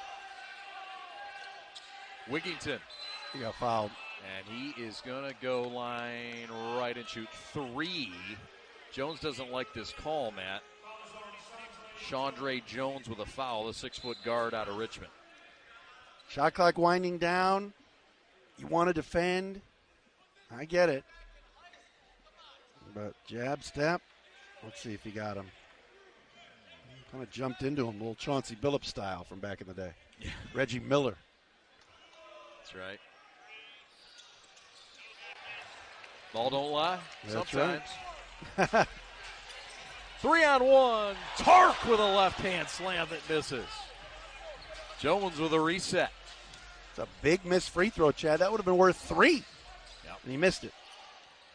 Wigington. He got fouled. And he is going to go line right and shoot 3. Jones doesn't like this call, Matt. Chandre Jones with a foul, the 6-foot guard out of Richmond. Shot clock winding down. You want to defend. I get it. But jab, step. Let's see if he got him. Kind of jumped into him, a little Chauncey Billups style from back in the day. Yeah. Reggie Miller. That's right. Ball don't lie. That's sometimes. Right. 3-on-1. Tark with a left-hand slam that misses. Jones with a reset. It's a big missed free throw, Chad. That would have been worth 3. Yep. And he missed it.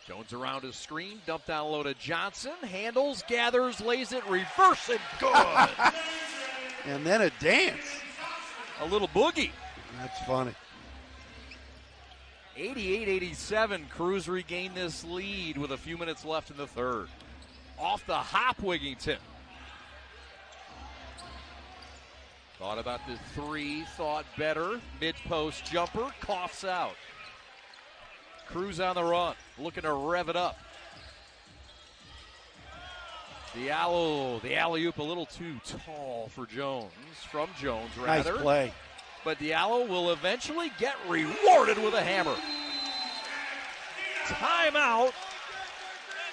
Jones around his screen. Dump down low to Johnson. Handles, gathers, lays it, reverse it. Good. And then a dance. A little boogie. That's funny. 88-87, Cruz regained this lead with a few minutes left in the third. Off the hop, Wigington. Thought about the 3, thought better. Mid-post jumper, coughs out. Cruz on the run, looking to rev it up. Diallo, the alley-oop a little too tall for Jones, from Jones rather. Nice play. But Diallo will eventually get rewarded with a hammer. Timeout,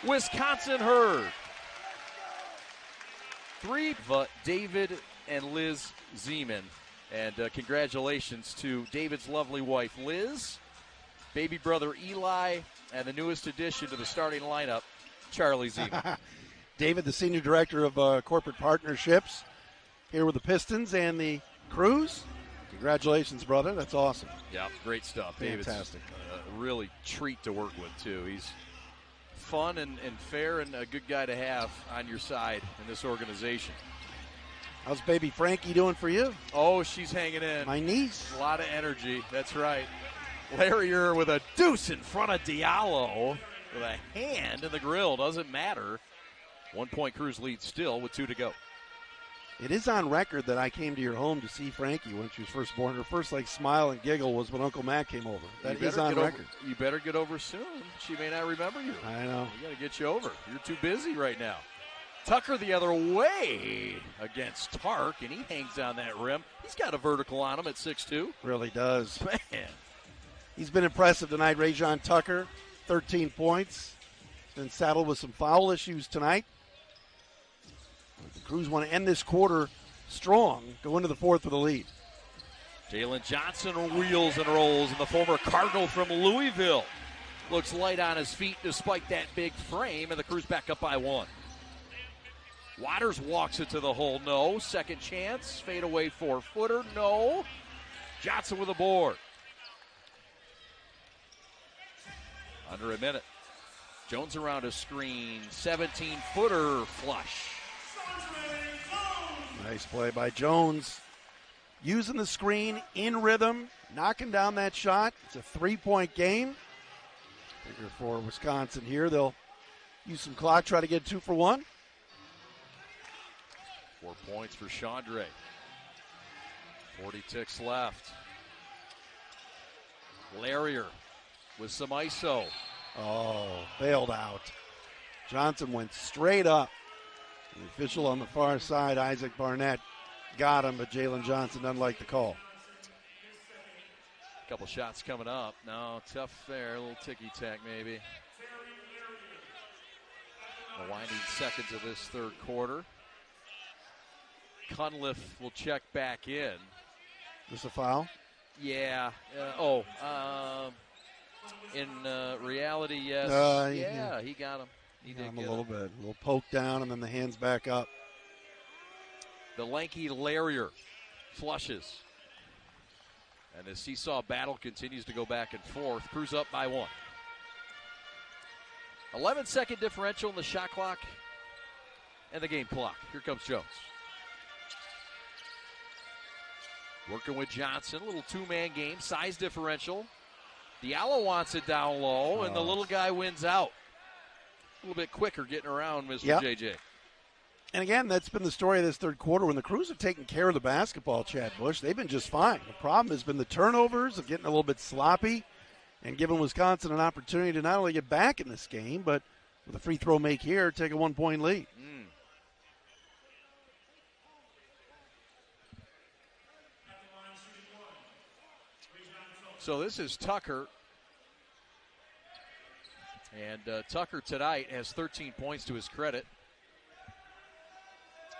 Wisconsin Herd. 3, but David and Liz Zeman. And congratulations to David's lovely wife, Liz, baby brother Eli, and the newest addition to the starting lineup, Charlie Zeman. David, the Senior Director of Corporate Partnerships, here with the Pistons and the Crews. Congratulations, brother. That's awesome. Yeah, great stuff. Fantastic. David's a really treat to work with, too. He's fun and fair and a good guy to have on your side in this organization. How's baby Frankie doing for you? Oh, she's hanging in. My niece. A lot of energy. That's right. Larrier with a deuce in front of Diallo with a hand in the grill. Doesn't matter. 1 point Cruz lead still with 2 to go. It is on record that I came to your home to see Frankie when she was first born. Her first smile and giggle was when Uncle Matt came over. That is on record. You better get over soon. She may not remember you. I know. We got to get you over. You're too busy right now. Tucker the other way against Tark, and he hangs on that rim. He's got a vertical on him at 6'2". Really does. Man. He's been impressive tonight, Rajon Tucker. 13 points. He's been saddled with some foul issues tonight. The Crews want to end this quarter strong, go into the fourth with a lead. Jalen Johnson wheels and rolls, and the former Cardinal from Louisville looks light on his feet despite that big frame, and the Crews back up by 1. Waters walks it to the hole, no. Second chance, fadeaway 4-footer, no. Johnson with a board. Under a minute. Jones around a screen, 17-footer flush. Nice play by Jones. Using the screen, in rhythm, knocking down that shot. It's a 3-point game. Figure for Wisconsin here. They'll use some clock, try to get 2 for 1. 4 points for Chandre. 40 ticks left. Larrier with some ISO. Oh, bailed out. Johnson went straight up. The official on the far side, Isaac Barnett, got him, but Jalen Johnson doesn't like the call. A couple shots coming up. No, tough there. A little ticky-tack maybe. The winding seconds of this third quarter. Cunliffe will check back in. This a foul? Yeah. In reality, yes. He got him. He did him get a little him. bit. A little poke down, and then the hands back up. The lanky Larrier flushes. And the seesaw battle continues to go back and forth. Crews up by 1. 11-second differential in the shot clock and the game clock. Here comes Jones. Working with Johnson, a little two-man game, size differential. Diallo wants it down low, and the little guy wins out. A little bit quicker getting around Mr. JJ. And again, that's been the story of this third quarter. When the Crews have taken care of the basketball, Chad Bush, they've been just fine. The problem has been the turnovers of getting a little bit sloppy and giving Wisconsin an opportunity to not only get back in this game, but with a free throw make here, take a 1-point lead. So this is Tucker. And Tucker tonight has 13 points to his credit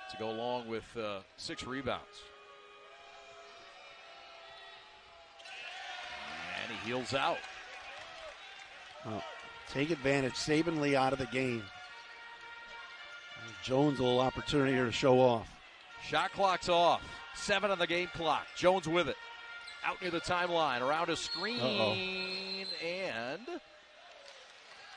to go along with 6 rebounds. And he heels out. Take advantage. Saban Lee out of the game. Jones a little opportunity here to show off. Shot clock's off. 7 on the game clock. Jones with it. Out near the timeline. Around a screen. And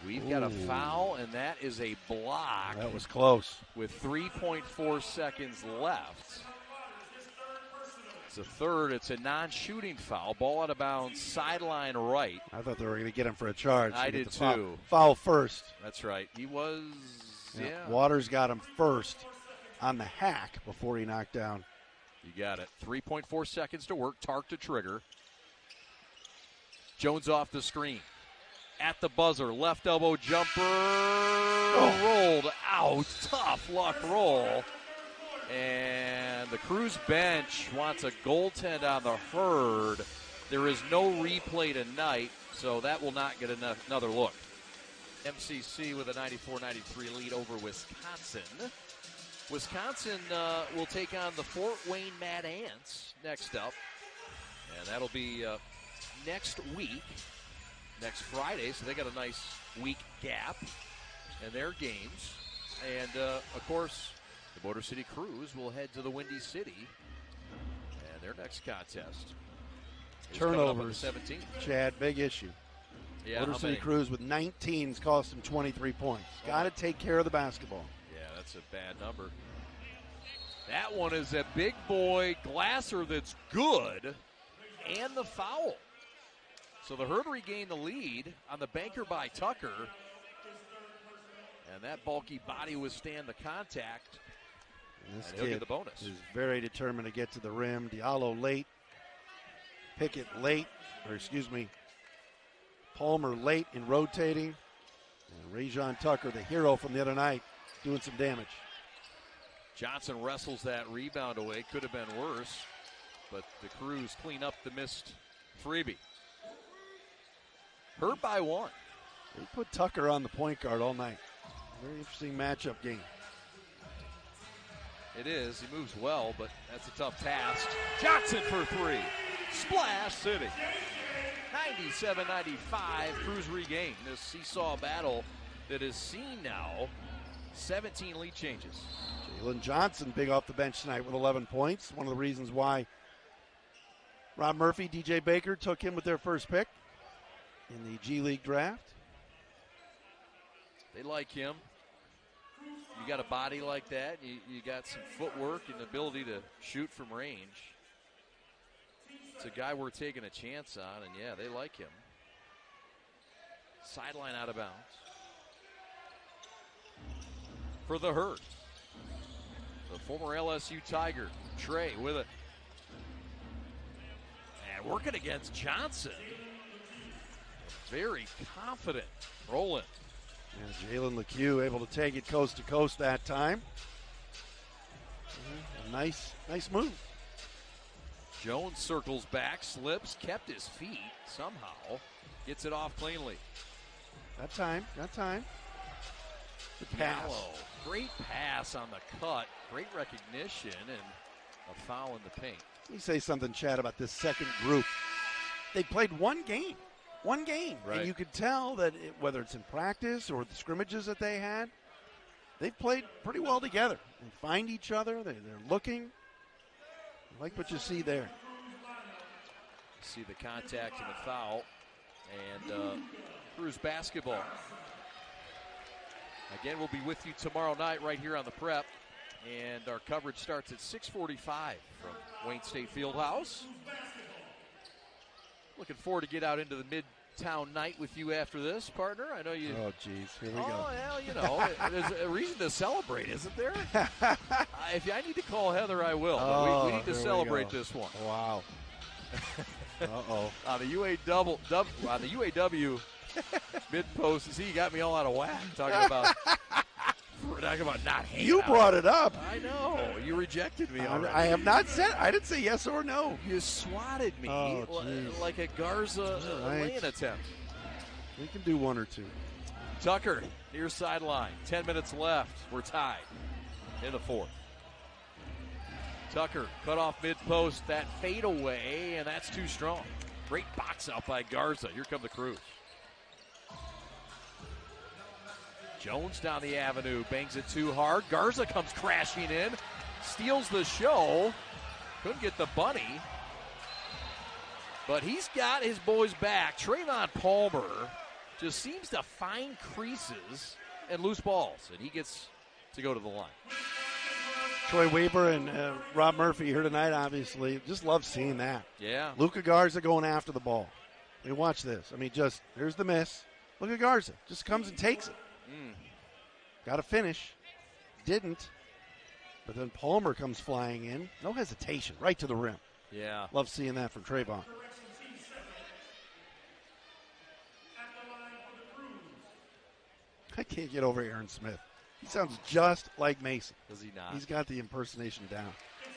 we've got a foul, and that is a block. That was close. With 3.4 seconds left. It's a third. It's a non-shooting foul. Ball out of bounds, sideline right. I thought they were going to get him for a charge. I did too. Foul first. That's right. He was, Waters got him first on the hack before he knocked down. You got it. 3.4 seconds to work. Tark to trigger. Jones off the screen. At the buzzer. Left elbow jumper. Rolled out. Tough luck roll. And the Crews bench wants a goaltend on the Herd. There is no replay tonight, so that will not get another look. MCC with a 94-93 lead over Wisconsin. Wisconsin will take on the Fort Wayne Mad Ants next up. And that'll be next week, next Friday. So they got a nice week gap in their games. And, of course, the MotorCity Crews will head to the Windy City. And their next contest is turnovers. Coming up on the 17th. Chad, big issue. Yeah, MotorCity Crews with 19's cost them 23 points. Got to take care of the basketball. That's a bad number. That one is a big boy Glasser that's good, and the foul. So the Herd regained the lead on the banker by Tucker, and that bulky body withstand the contact, and he'll get the bonus. Is very determined to get to the rim. Diallo late, Pickett late, Palmer late in rotating, and Rajon Tucker, the hero from the other night, doing some damage. Johnson wrestles that rebound away. Could have been worse, but the Crews clean up the missed freebie. Hurt by 1. They put Tucker on the point guard all night. Very interesting matchup game. It is. He moves well, but that's a tough task. Johnson for 3. Splash City. 97-95. Crews regain this seesaw battle that is seen now. 17 lead changes. Jalen Johnson big off the bench tonight with 11 points. One of the reasons why Rob Murphy, DJ Baker took him with their first pick in the G League draft. They like him. You got a body like that. You got some footwork and the ability to shoot from range. It's a guy we're taking a chance on, and yeah, they like him. Sideline out of bounds. For the Herd. The former LSU Tiger, Trey with it. And working against Johnson. Very confident. Rolling. And Jalen LeCue able to take it coast to coast that time. A nice move. Jones circles back, slips, kept his feet somehow. Gets it off cleanly. Got time. The pass. Gallo. Great pass on the cut. Great recognition and a foul in the paint. Let me say something, Chad, about this second group. They played one game. Right. And you could tell that whether it's in practice or the scrimmages that they had, they've played pretty well together. They find each other. They're looking. I like what you see there. See the contact and the foul. And Cruz basketball. Again, we'll be with you tomorrow night right here on the Prep. And our coverage starts at 6:45 from Wayne State Fieldhouse. Looking forward to get out into the Midtown night with you after this, partner. I know you. Oh, geez. Here we go. Oh, well, you know, there's a reason to celebrate, isn't there? If I need to call Heather, I will. But we need to celebrate this one. Wow. Uh-oh. On the UAW mid post. See, you got me all out of whack talking about not hanging You out. brought it up. I know. You rejected me already. I have not said. I didn't say yes or no. You swatted me geez. like a Garza laying attempt. We can do one or two. Tucker, near sideline. 10 minutes left. We're tied in the fourth. Tucker cut off mid-post. That fadeaway, and that's too strong. Great box out by Garza. Here come the Crews. Jones down the avenue, bangs it too hard. Garza comes crashing in, steals the show. Couldn't get the bunny. But he's got his boys back. Trayvon Palmer just seems to find creases and loose balls, and he gets to go to the line. Troy Weaver and Rob Murphy here tonight, obviously. Just love seeing that. Yeah. Luka Garza going after the ball. I mean, watch this. I mean, just, there's the miss. Look at Garza. Just comes and takes it. Got to finish. Didn't. But then Palmer comes flying in. No hesitation. Right to the rim. Yeah. Love seeing that from Trayvon. I can't get over Aaron Smith. He sounds just like Mason. Does he not? He's got the impersonation down.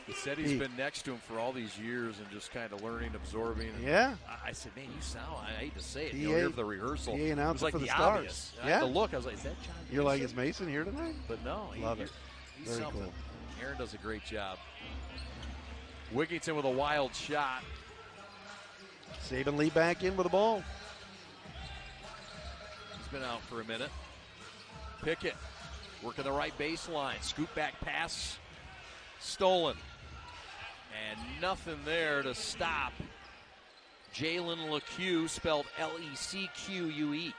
He said he's been next to him for all these years and just kind of learning, absorbing. Yeah. I said, man, you sound, I hate to say it, He here for the rehearsal. He announced it was like for the the Stars. obvious. Yeah. The look, I was like, is that John You're Mason? like, is Mason here tonight? But no. Love it. He's Very something. cool. Aaron does a great job. Wigington with a wild shot. Saban Lee back in with the ball. He's been out for a minute. Pickett working the right baseline. Scoop back pass. Stolen. And nothing there to stop Jalen LeCue, spelled L-E-C-Q-U-E.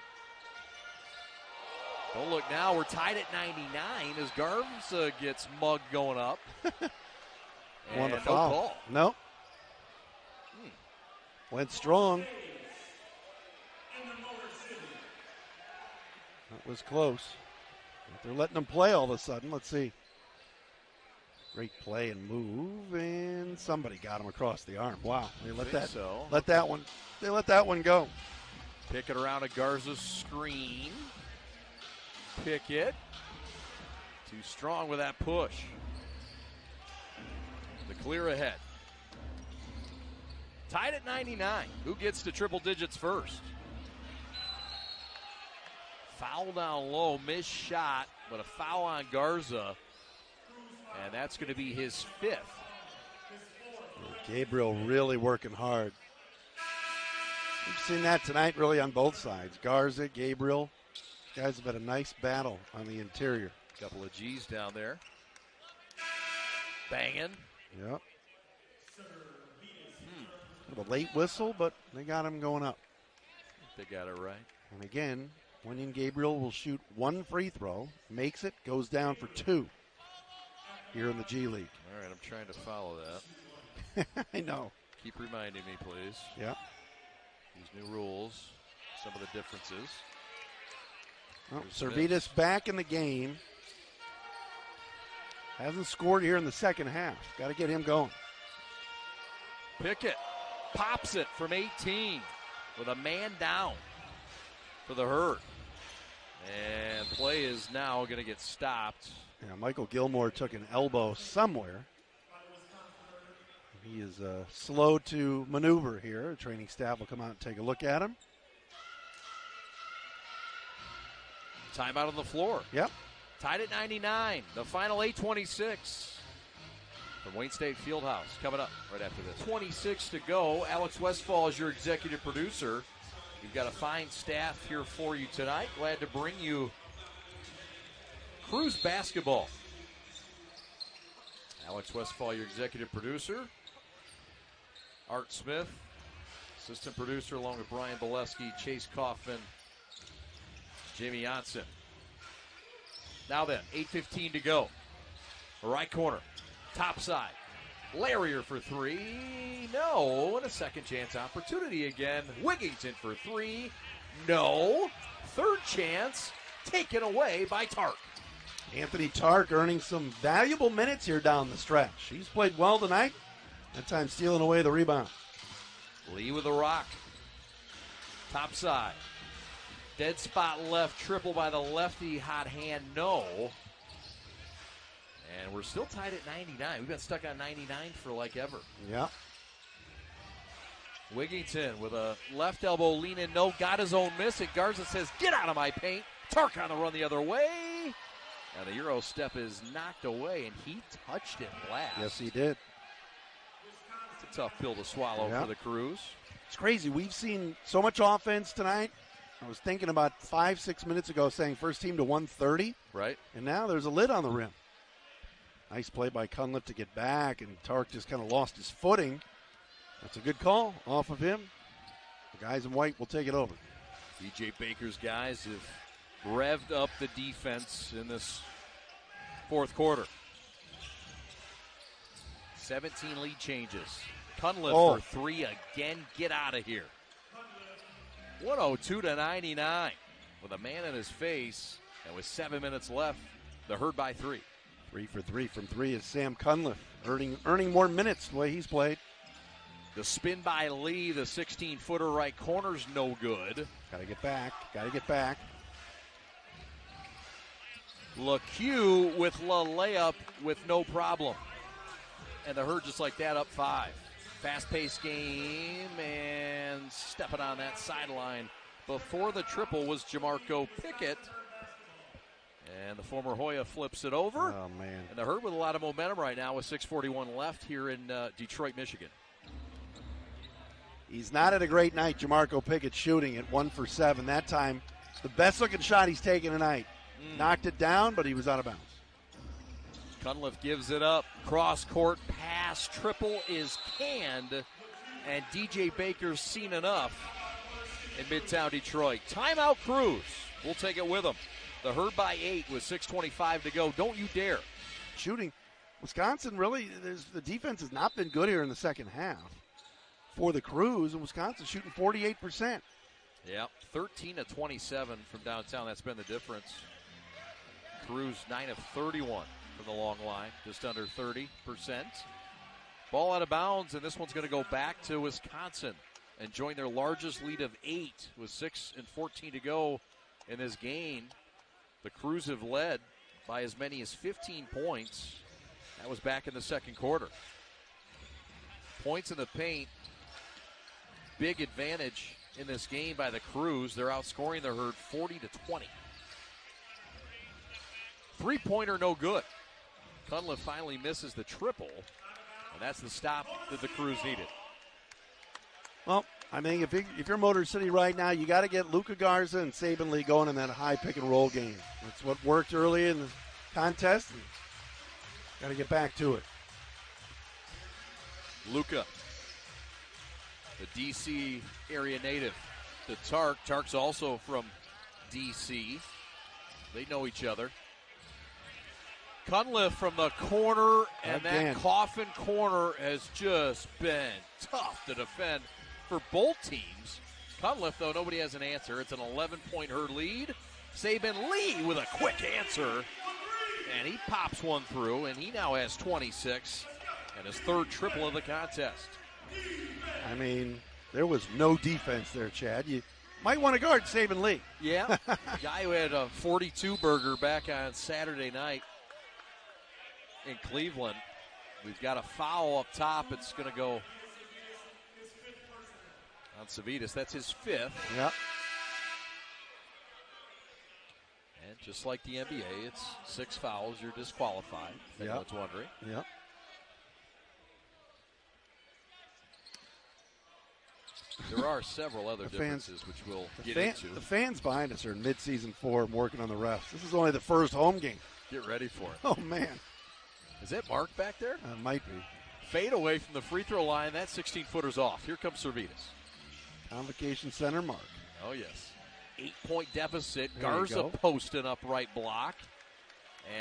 Don't look now. We're tied at 99 as Garza gets mugged going up. Won the no foul. call. No. Went strong. That was close. But they're letting them play all of a sudden. Let's see. Great play and move, and somebody got him across the arm. Wow, they let that one go. Pickett around a Garza screen. Pickett too strong with that push. The clear ahead. Tied at 99. Who gets to triple digits first? Foul down low, missed shot, but a foul on Garza. And that's going to be his fifth. Gabriel really working hard. We've seen that tonight really on both sides. Garza, Gabriel. These guys have had a nice battle on the interior. Couple of G's down there. Banging. Yep. A late whistle, but they got him going up. They got it right. And again, Wenyan Gabriel will shoot one free throw, makes it, goes down for two here in the G League. All right, I'm trying to follow that. I know. Keep reminding me, please. Yeah. These new rules, some of the differences. Well, Servetus back in the game. Hasn't scored here in the second half. Got to get him going. Pickett pops it from 18 with a man down for the Herd. And play is now going to get stopped. Yeah, Michael Gilmore took an elbow somewhere. He is slow to maneuver here. Training staff will come out and take a look at him. Timeout on the floor. Yep. Tied at 99. The final 8:26 from Wayne State Fieldhouse. Coming up right after this. 26 to go. Alex Westfall is your executive producer. We've got a fine staff here for you tonight. Glad to bring you Cruise basketball. Alex Westfall, your executive producer. Art Smith, assistant producer, along with Brian Bolesky, Chase Kaufman, Jamie Johnson. Now then, 8:15 to go. Right corner, top side. Larrier for three. No. And a second chance opportunity again. Wigington for three. No. Third chance taken away by Tark. Anthony Tark earning some valuable minutes here down the stretch. He's played well tonight. That time stealing away the rebound. Lee with the rock. Top side. Dead spot left. Triple by the lefty. Hot hand. No. And we're still tied at 99. We've been stuck on 99 for like ever. Yeah. Wigington with a left elbow lean in. No. Got his own miss. And Garza says, get out of my paint. Tark on the run the other way. And the Euro step is knocked away. And he touched it last. Yes, he did. It's a tough pill to swallow for the Crews. It's crazy. We've seen so much offense tonight. I was thinking about 5-6 minutes ago saying first team to 130. Right. And now there's a lid on the rim. Nice play by Cunliffe to get back, and Tark just kind of lost his footing. That's a good call off of him. The guys in white will take it over. DJ Baker's guys have revved up the defense in this fourth quarter. 17 lead changes. Cunliffe for three again. Get out of here. 102 to 99 with a man in his face, and with 7 minutes left, the Herd by three. 3 for 3 from three is Sam Cunliffe, earning more minutes the way he's played. The spin by Lee, the 16-footer right corner's no good. Got to get back. LeCue with the layup with no problem. And the Herd just like that up 5. Fast-paced game, and stepping on that sideline before the triple was Jamarco Pickett. And the former Hoya flips it over. Oh, man. And the Herd with a lot of momentum right now with 6:41 left here in Detroit, Michigan. He's not at a great night, Jamarco Pickett shooting at 1 for 7. That time, the best-looking shot he's taken tonight. Knocked it down, but he was out of bounds. Cunliffe gives it up. Cross-court pass. Triple is canned. And DJ Baker's seen enough in Midtown Detroit. Timeout Crews. We'll take it with them. The Herd by 8 with 6:25 to go. Don't you dare. Shooting. Wisconsin really, the defense has not been good here in the second half for the Crews, and Wisconsin shooting 48%. Yeah, 13 to 27 from downtown. That's been the difference. Crews 9 of 31 from the long line, just under 30%. Ball out of bounds, and this one's going to go back to Wisconsin and join their largest lead of 8 with 6:14 to go in this game. The Crews have led by as many as 15 points. That was back in the second quarter. Points in the paint. Big advantage in this game by the Crews. They're outscoring the Herd 40 to 20. Three-pointer no good. Cunliffe finally misses the triple, and that's the stop that the Crews needed. Well, I mean, if you're Motor City right now, you got to get Luka Garza and Saban Lee going in that high pick-and-roll game. That's what worked early in the contest. Got to get back to it. Luka, the D.C. area native. To Tark. Tark's also from D.C. They know each other. Cunliffe from the corner, and again. that coffin corner has just been tough to defend for both teams. Cunliffe, though, nobody has an answer. It's an 11-point Herd lead. Saban Lee with a quick answer, and he pops one through, and he now has 26 and his third triple of the contest. I mean, there was no defense there, Chad. You might want to guard Saban Lee. Yeah, guy who had a 42-burger back on Saturday night in Cleveland. We've got a foul up top. It's going to go on Savitas. That's his 5th. Yep. And just like the NBA, it's 6 fouls. You're disqualified, if anyone's wondering. Yep. There are several other differences which we'll get into. The fans behind us are in mid-season form working on the refs. This is only the first home game. Get ready for it. Oh, man. Is that Mark back there? Might be. Fade away from the free throw line. That 16-footer's off. Here comes Servetus. Convocation center Mark. Oh, yes. 8-point deficit. There Garza posting up right block.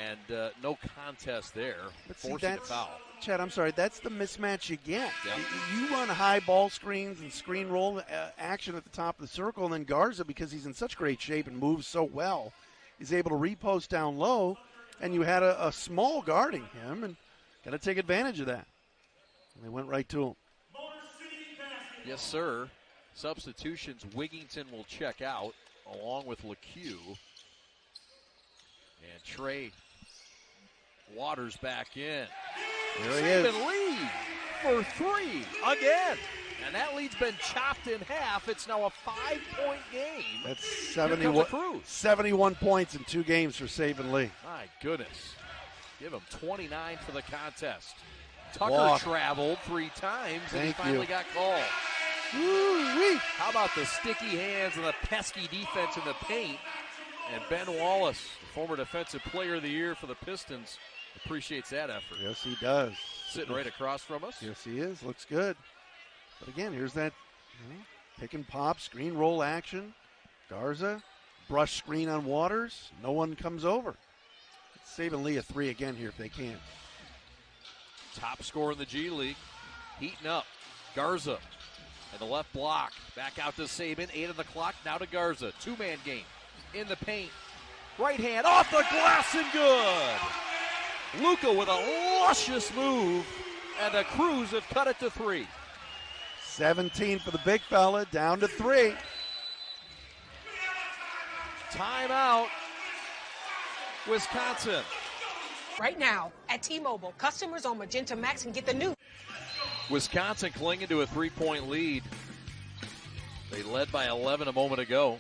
And no contest there. But forcing a foul. Chad, I'm sorry. That's the mismatch you get. Yep. You run high ball screens and screen roll action at the top of the circle, and then Garza, because he's in such great shape and moves so well, is able to repost down low, and you had a small guarding him, and got to take advantage of that. And they went right to him. Yes, sir. Substitutions. Wigington will check out along with LeCue. And Trey Waters back in. There he is. Lead for 3 again. And that lead's been chopped in half. It's now a 5-point game. That's 71 points in 2 games for Saban Lee. My goodness. Give him 29 for the contest. Tucker traveled 3 times and he finally got called. Woo-wee. How about the sticky hands and the pesky defense in the paint? And Ben Wallace, former Defensive Player of the Year for the Pistons, appreciates that effort. Yes, he does. Sitting right across from us. Yes, he is. Looks good. But again, here's that pick and pop, screen roll action. Garza, brush screen on Waters. No one comes over. Saban Lee a 3 again here if they can. Top scorer in the G League. Heating up. Garza and the left block. Back out to Saban. 8 on the clock. Now to Garza. 2-man game. In the paint. Right hand off the glass and good. Luka with a luscious move. And the Crews have cut it to 3. 17 for the big fella. Down to 3. Timeout. Wisconsin. Right now, at T-Mobile, customers on Magenta Max can get the new. Wisconsin clinging to a 3-point lead. They led by 11 a moment ago.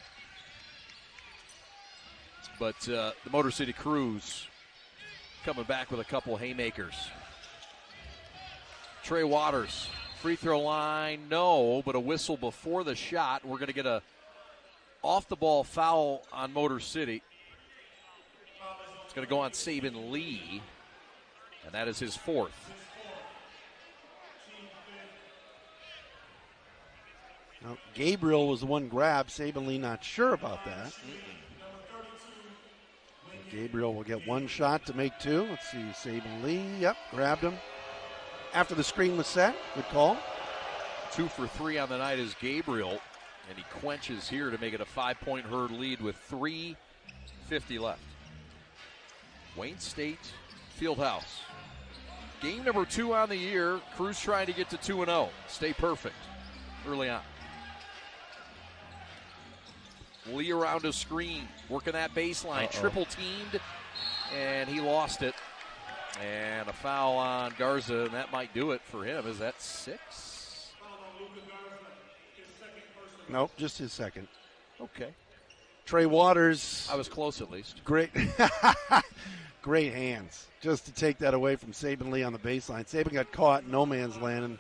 But the Motor City Crews coming back with a couple haymakers. Trey Waters, free throw line, no, but a whistle before the shot. We're going to get a off-the-ball foul on Motor City. It's going to go on Saban Lee, and that is his 4th. Now, Gabriel was the one grabbed. Saban Lee not sure about that. Gabriel will get 1 shot to make 2. Let's see, Saban Lee, grabbed him. After the screen was set, good call. 2 for 3 on the night is Gabriel, and he quenches here to make it a 5-point herd lead with 3:50 left. Wayne State Fieldhouse. Game number 2 on the year. Crews trying to get to 2-0. Stay perfect early on. Lee around a screen, working that baseline. Triple teamed, and he lost it. And a foul on Garza, and that might do it for him. Is that 6? Nope, just his 2nd. Okay. Trey Waters. I was close at least. Great. Great hands just to take that away from Saban Lee on the baseline. Saban got caught in no man's land, and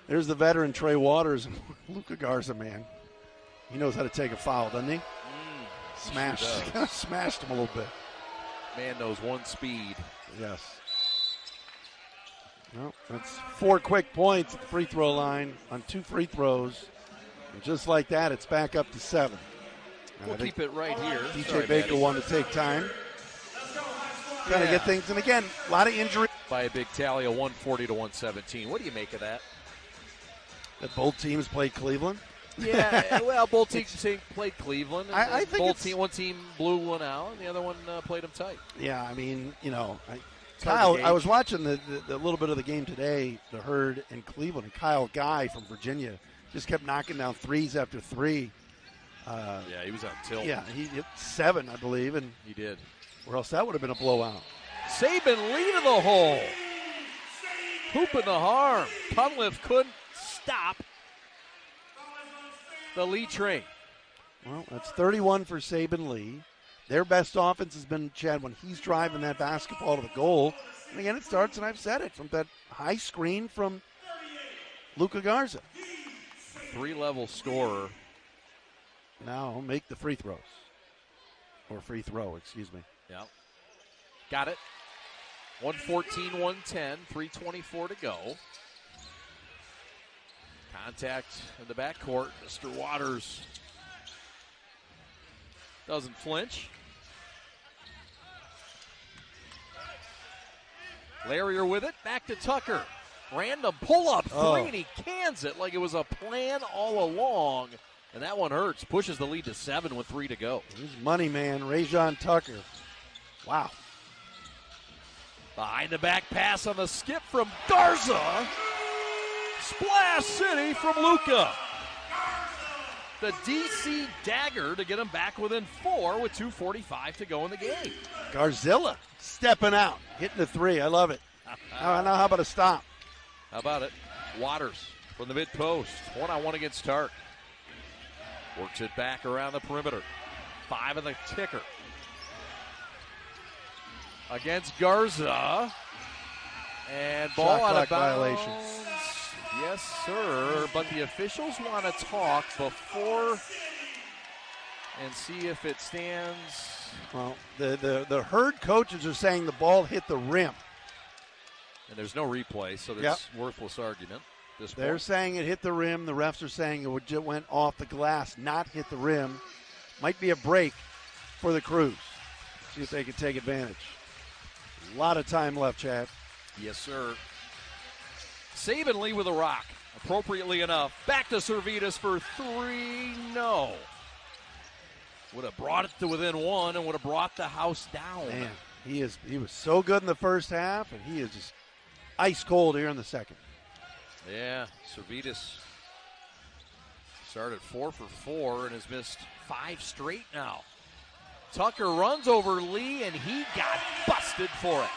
there's the veteran Trey Waters. Luka Garza, man. He knows how to take a foul, doesn't he? Smashed. Sure smashed him a little bit. Man knows one speed. Yes. Well, that's 4 quick points at the free throw line on 2 free throws. And just like that, it's back up to 7. We'll keep it right here. DJ Baker wanted to take time. Trying to get things. And again, a lot of injury. By a big tally of 140 to 117. What do you make of that? That both teams played Cleveland? Yeah, well, both teams played Cleveland. And I think one team blew one out, and the other one played them tight. Yeah, I mean, Kyle, I was watching the little bit of the game today, the Herd in Cleveland, and Kyle Guy from Virginia just kept knocking down 3s after 3. Yeah, he was on tilt. Yeah, he hit 7, I believe, and he did. Or else that would have been a blowout. Saban Lee to the hole. Hoop in the harm. Cunliffe couldn't stop the Lee train. Well, that's 31 for Saban Lee, Their best offense has been, Chad, when he's driving that basketball to the goal. And again, it starts, and I've said it, from that high screen from Luka Garza. 3-level scorer. Now make the free throws. Or free throw, excuse me. Yeah. Got it. 114, 110, 3:24 to go. Contact in the backcourt. Mr. Waters doesn't flinch. Larrier with it. Back to Tucker. Random pull-up three, and he cans it like it was a plan all along. And that one hurts. Pushes the lead to 7 with 3 to go. He's money man, Rajon Tucker. Wow. Behind the back pass on the skip from Garza. Splash City from Luka. The DC dagger to get him back within 4 with 2:45 to go in the game. Garzilla stepping out, hitting the 3. I love it. Now how about a stop? How about it? Waters from the mid-post. 1-on-1 against Tark. Works it back around the perimeter. 5 in the ticker. Against Garza. And ball Shot out of clock bounds. violations. Yes, sir. But the officials want to talk before and see if it stands. Well, the herd coaches are saying the ball hit the rim. And there's no replay, so that's worthless argument. They're saying it hit the rim. The refs are saying it went off the glass, not hit the rim. Might be a break for the Crews. See if they can take advantage. A lot of time left, Chad. Yes, sir. Saban Lee with a rock, appropriately enough. Back to Servetus for 3. No. Would have brought it to within 1 and would have brought the house down. Man, he was so good in the first half, and he is just ice cold here in the second. Yeah, Servetus started 4 for 4 and has missed 5 straight now. Tucker runs over Lee, and he got busted for it.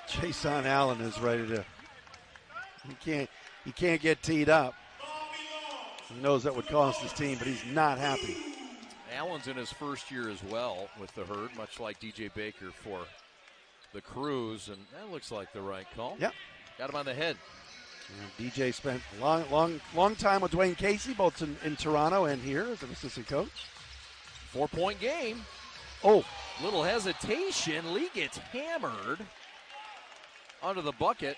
Jason Allen is ready to. He can't get teed up. He knows that would cost his team, but he's not happy. Allen's in his first year as well with the Herd, much like DJ Baker for the Crews, and that looks like the right call. Yep. Got him on the head. And DJ spent a long time with Dwayne Casey, both in Toronto and here as an assistant coach. 4-point game. Oh. Little hesitation. Lee gets hammered under the bucket.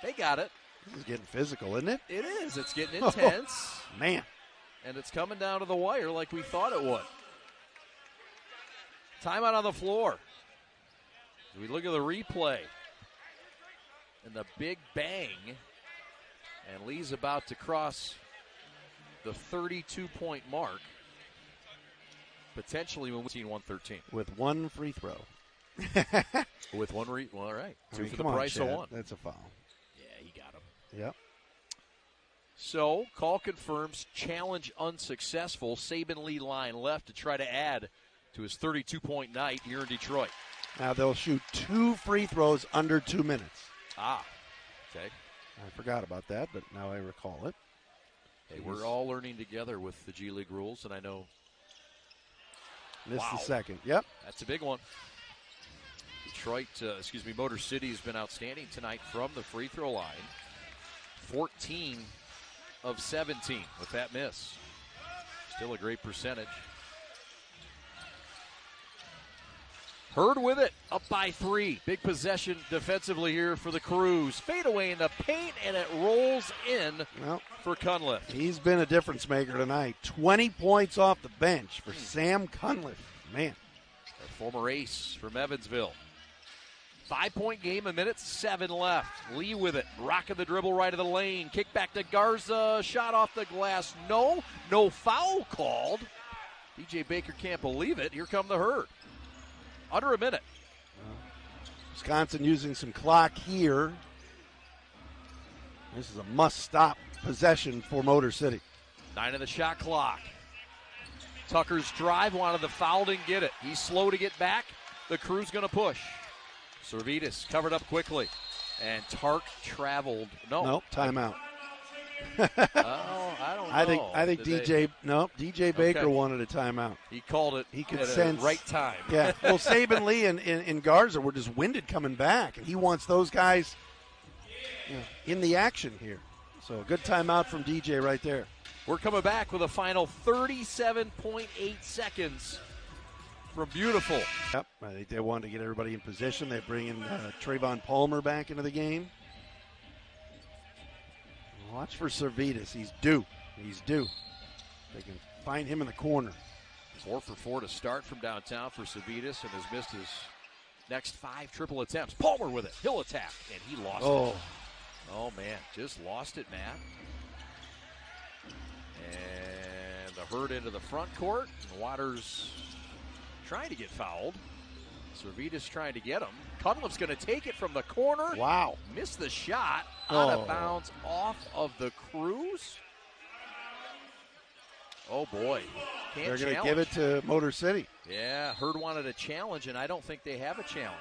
They got it. This is getting physical, isn't it? It is. It's getting intense. Man. And it's coming down to the wire like we thought it would. Timeout on the floor. We look at the replay. And the big bang. And Lee's about to cross the 32-point mark. Potentially when we see 113. With one free throw. With one well, all right. 2 for the come price on, of Chad. 1. That's a foul. Yeah, he got him. Yep. So, call confirms, challenge unsuccessful. Saban Lee line left to try to add to his 32-point night here in Detroit. Now they'll shoot 2 free throws under 2 minutes. Ah, okay. I forgot about that, but now I recall it. Hey, we're all learning together with the G League rules, and I know. Missed the second. Yep. That's a big one. Motor City has been outstanding tonight from the free throw line. 14 of 17 with that miss. Still a great percentage. Herd with it, up by 3. Big possession defensively here for the Crews. Fade away in the paint, and it rolls in for Cunliffe. He's been a difference maker tonight. 20 points off the bench for Sam Cunliffe. Man. A former ace from Evansville. 5-point game, 1:07 left. Lee with it, rocking the dribble right of the lane. Kick back to Garza, shot off the glass. No foul called. DJ Baker can't believe it. Here come the Herd. Under a minute. Wisconsin using some clock here. This is a must-stop possession for Motor City. 9 on the shot clock. Tucker's drive, wanted the foul, didn't get it. He's slow to get back. The Crew's going to push. Servetus covered up quickly. And Tark traveled. No, timeout. I don't know. I think DJ Baker wanted a timeout. He called it. He could at sense the right time. Yeah. Well, Saban Lee and Garza were just winded coming back, and he wants those guys in the action here. So a good timeout from DJ right there. We're coming back with a final 37.8 seconds from Beautiful. Yep. I think they wanted to get everybody in position. They bring in Trayvon Palmer back into the game. Watch for Servetus. He's due. They can find him in the corner. 4 for 4 to start from downtown for Servetus, and has missed his next 5 triple attempts. Palmer with it. He'll attack, and he lost it. Oh, man. Just lost it, Matt. And the Herd into the front court. And Waters trying to get fouled. Servetus trying to get him. Cunliffe's going to take it from the corner. Wow. Missed the shot. Out of bounds off of the Cruz. Oh, boy. They're going to give it to Motor City. Yeah, Herd wanted a challenge, and I don't think they have a challenge.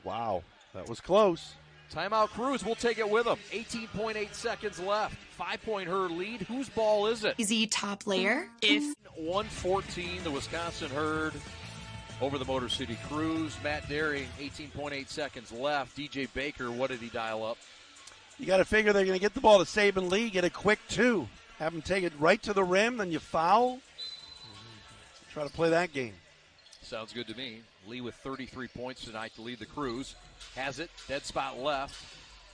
Wow. That was close. Timeout Cruz. We'll take it with them. 18.8 seconds left. 5-point Herd lead. Whose ball is it? Easy top layer. If 114, the Wisconsin Herd over the Motor City Cruz. Matt Derry, 18.8 seconds left. DJ Baker, what did he dial up? You got to figure they're going to get the ball to Saban Lee, get a quick 2. Have him take it right to the rim, then you foul. Try to play that game. Sounds good to me. Lee with 33 points tonight to lead the Cruz. Has it, dead spot left.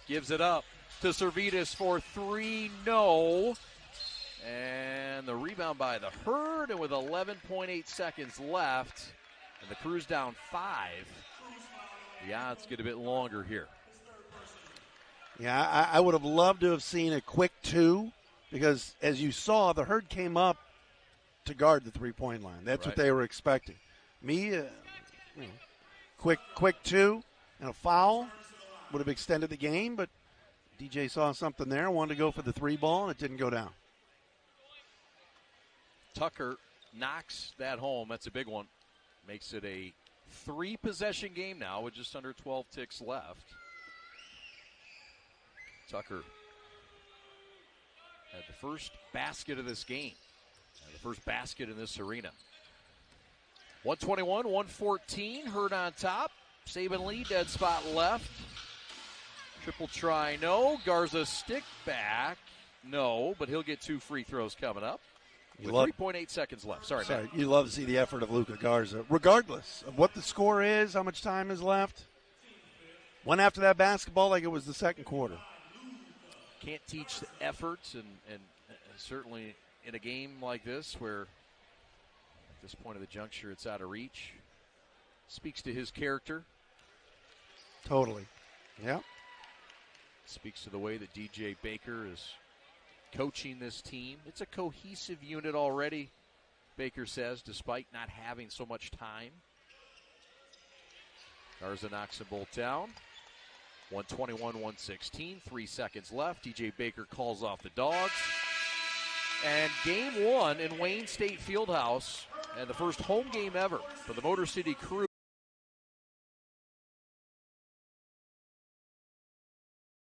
Gives it up to Servetus for 3, no. And the rebound by the Herd, and with 11.8 seconds left, and the Cruz down 5, the odds get a bit longer here. Yeah, I would have loved to have seen a quick 2, because as you saw, the Herd came up to guard the three-point line. That's what they were expecting. Quick 2 and a foul would have extended the game, but DJ saw something there, wanted to go for the 3 ball, and it didn't go down. Tucker knocks that home. That's a big one. Makes it a 3-possession game now with just under 12 ticks left. Tucker had the first basket of this game, the first basket in this arena. 121-114, Herd on top. Saban Lee, dead spot left. Triple try, no. Garza stick back, no, but he'll get 2 free throws coming up. With 3.8 seconds left. Sorry, Matt. You love to see the effort of Luka Garza. Regardless of what the score is, how much time is left, went after that basketball like it was the second quarter. Can't teach the efforts, and certainly in a game like this where at this point of the juncture it's out of reach. Speaks to his character. Totally. Yeah. Speaks to the way that DJ Baker is coaching this team. It's a cohesive unit already, Baker says, despite not having so much time. Garza knocks them both down. 121-116, 3 seconds left. DJ Baker calls off the Dogs. And game 1 in Wayne State Fieldhouse, and the first home game ever for the Motor City Crew.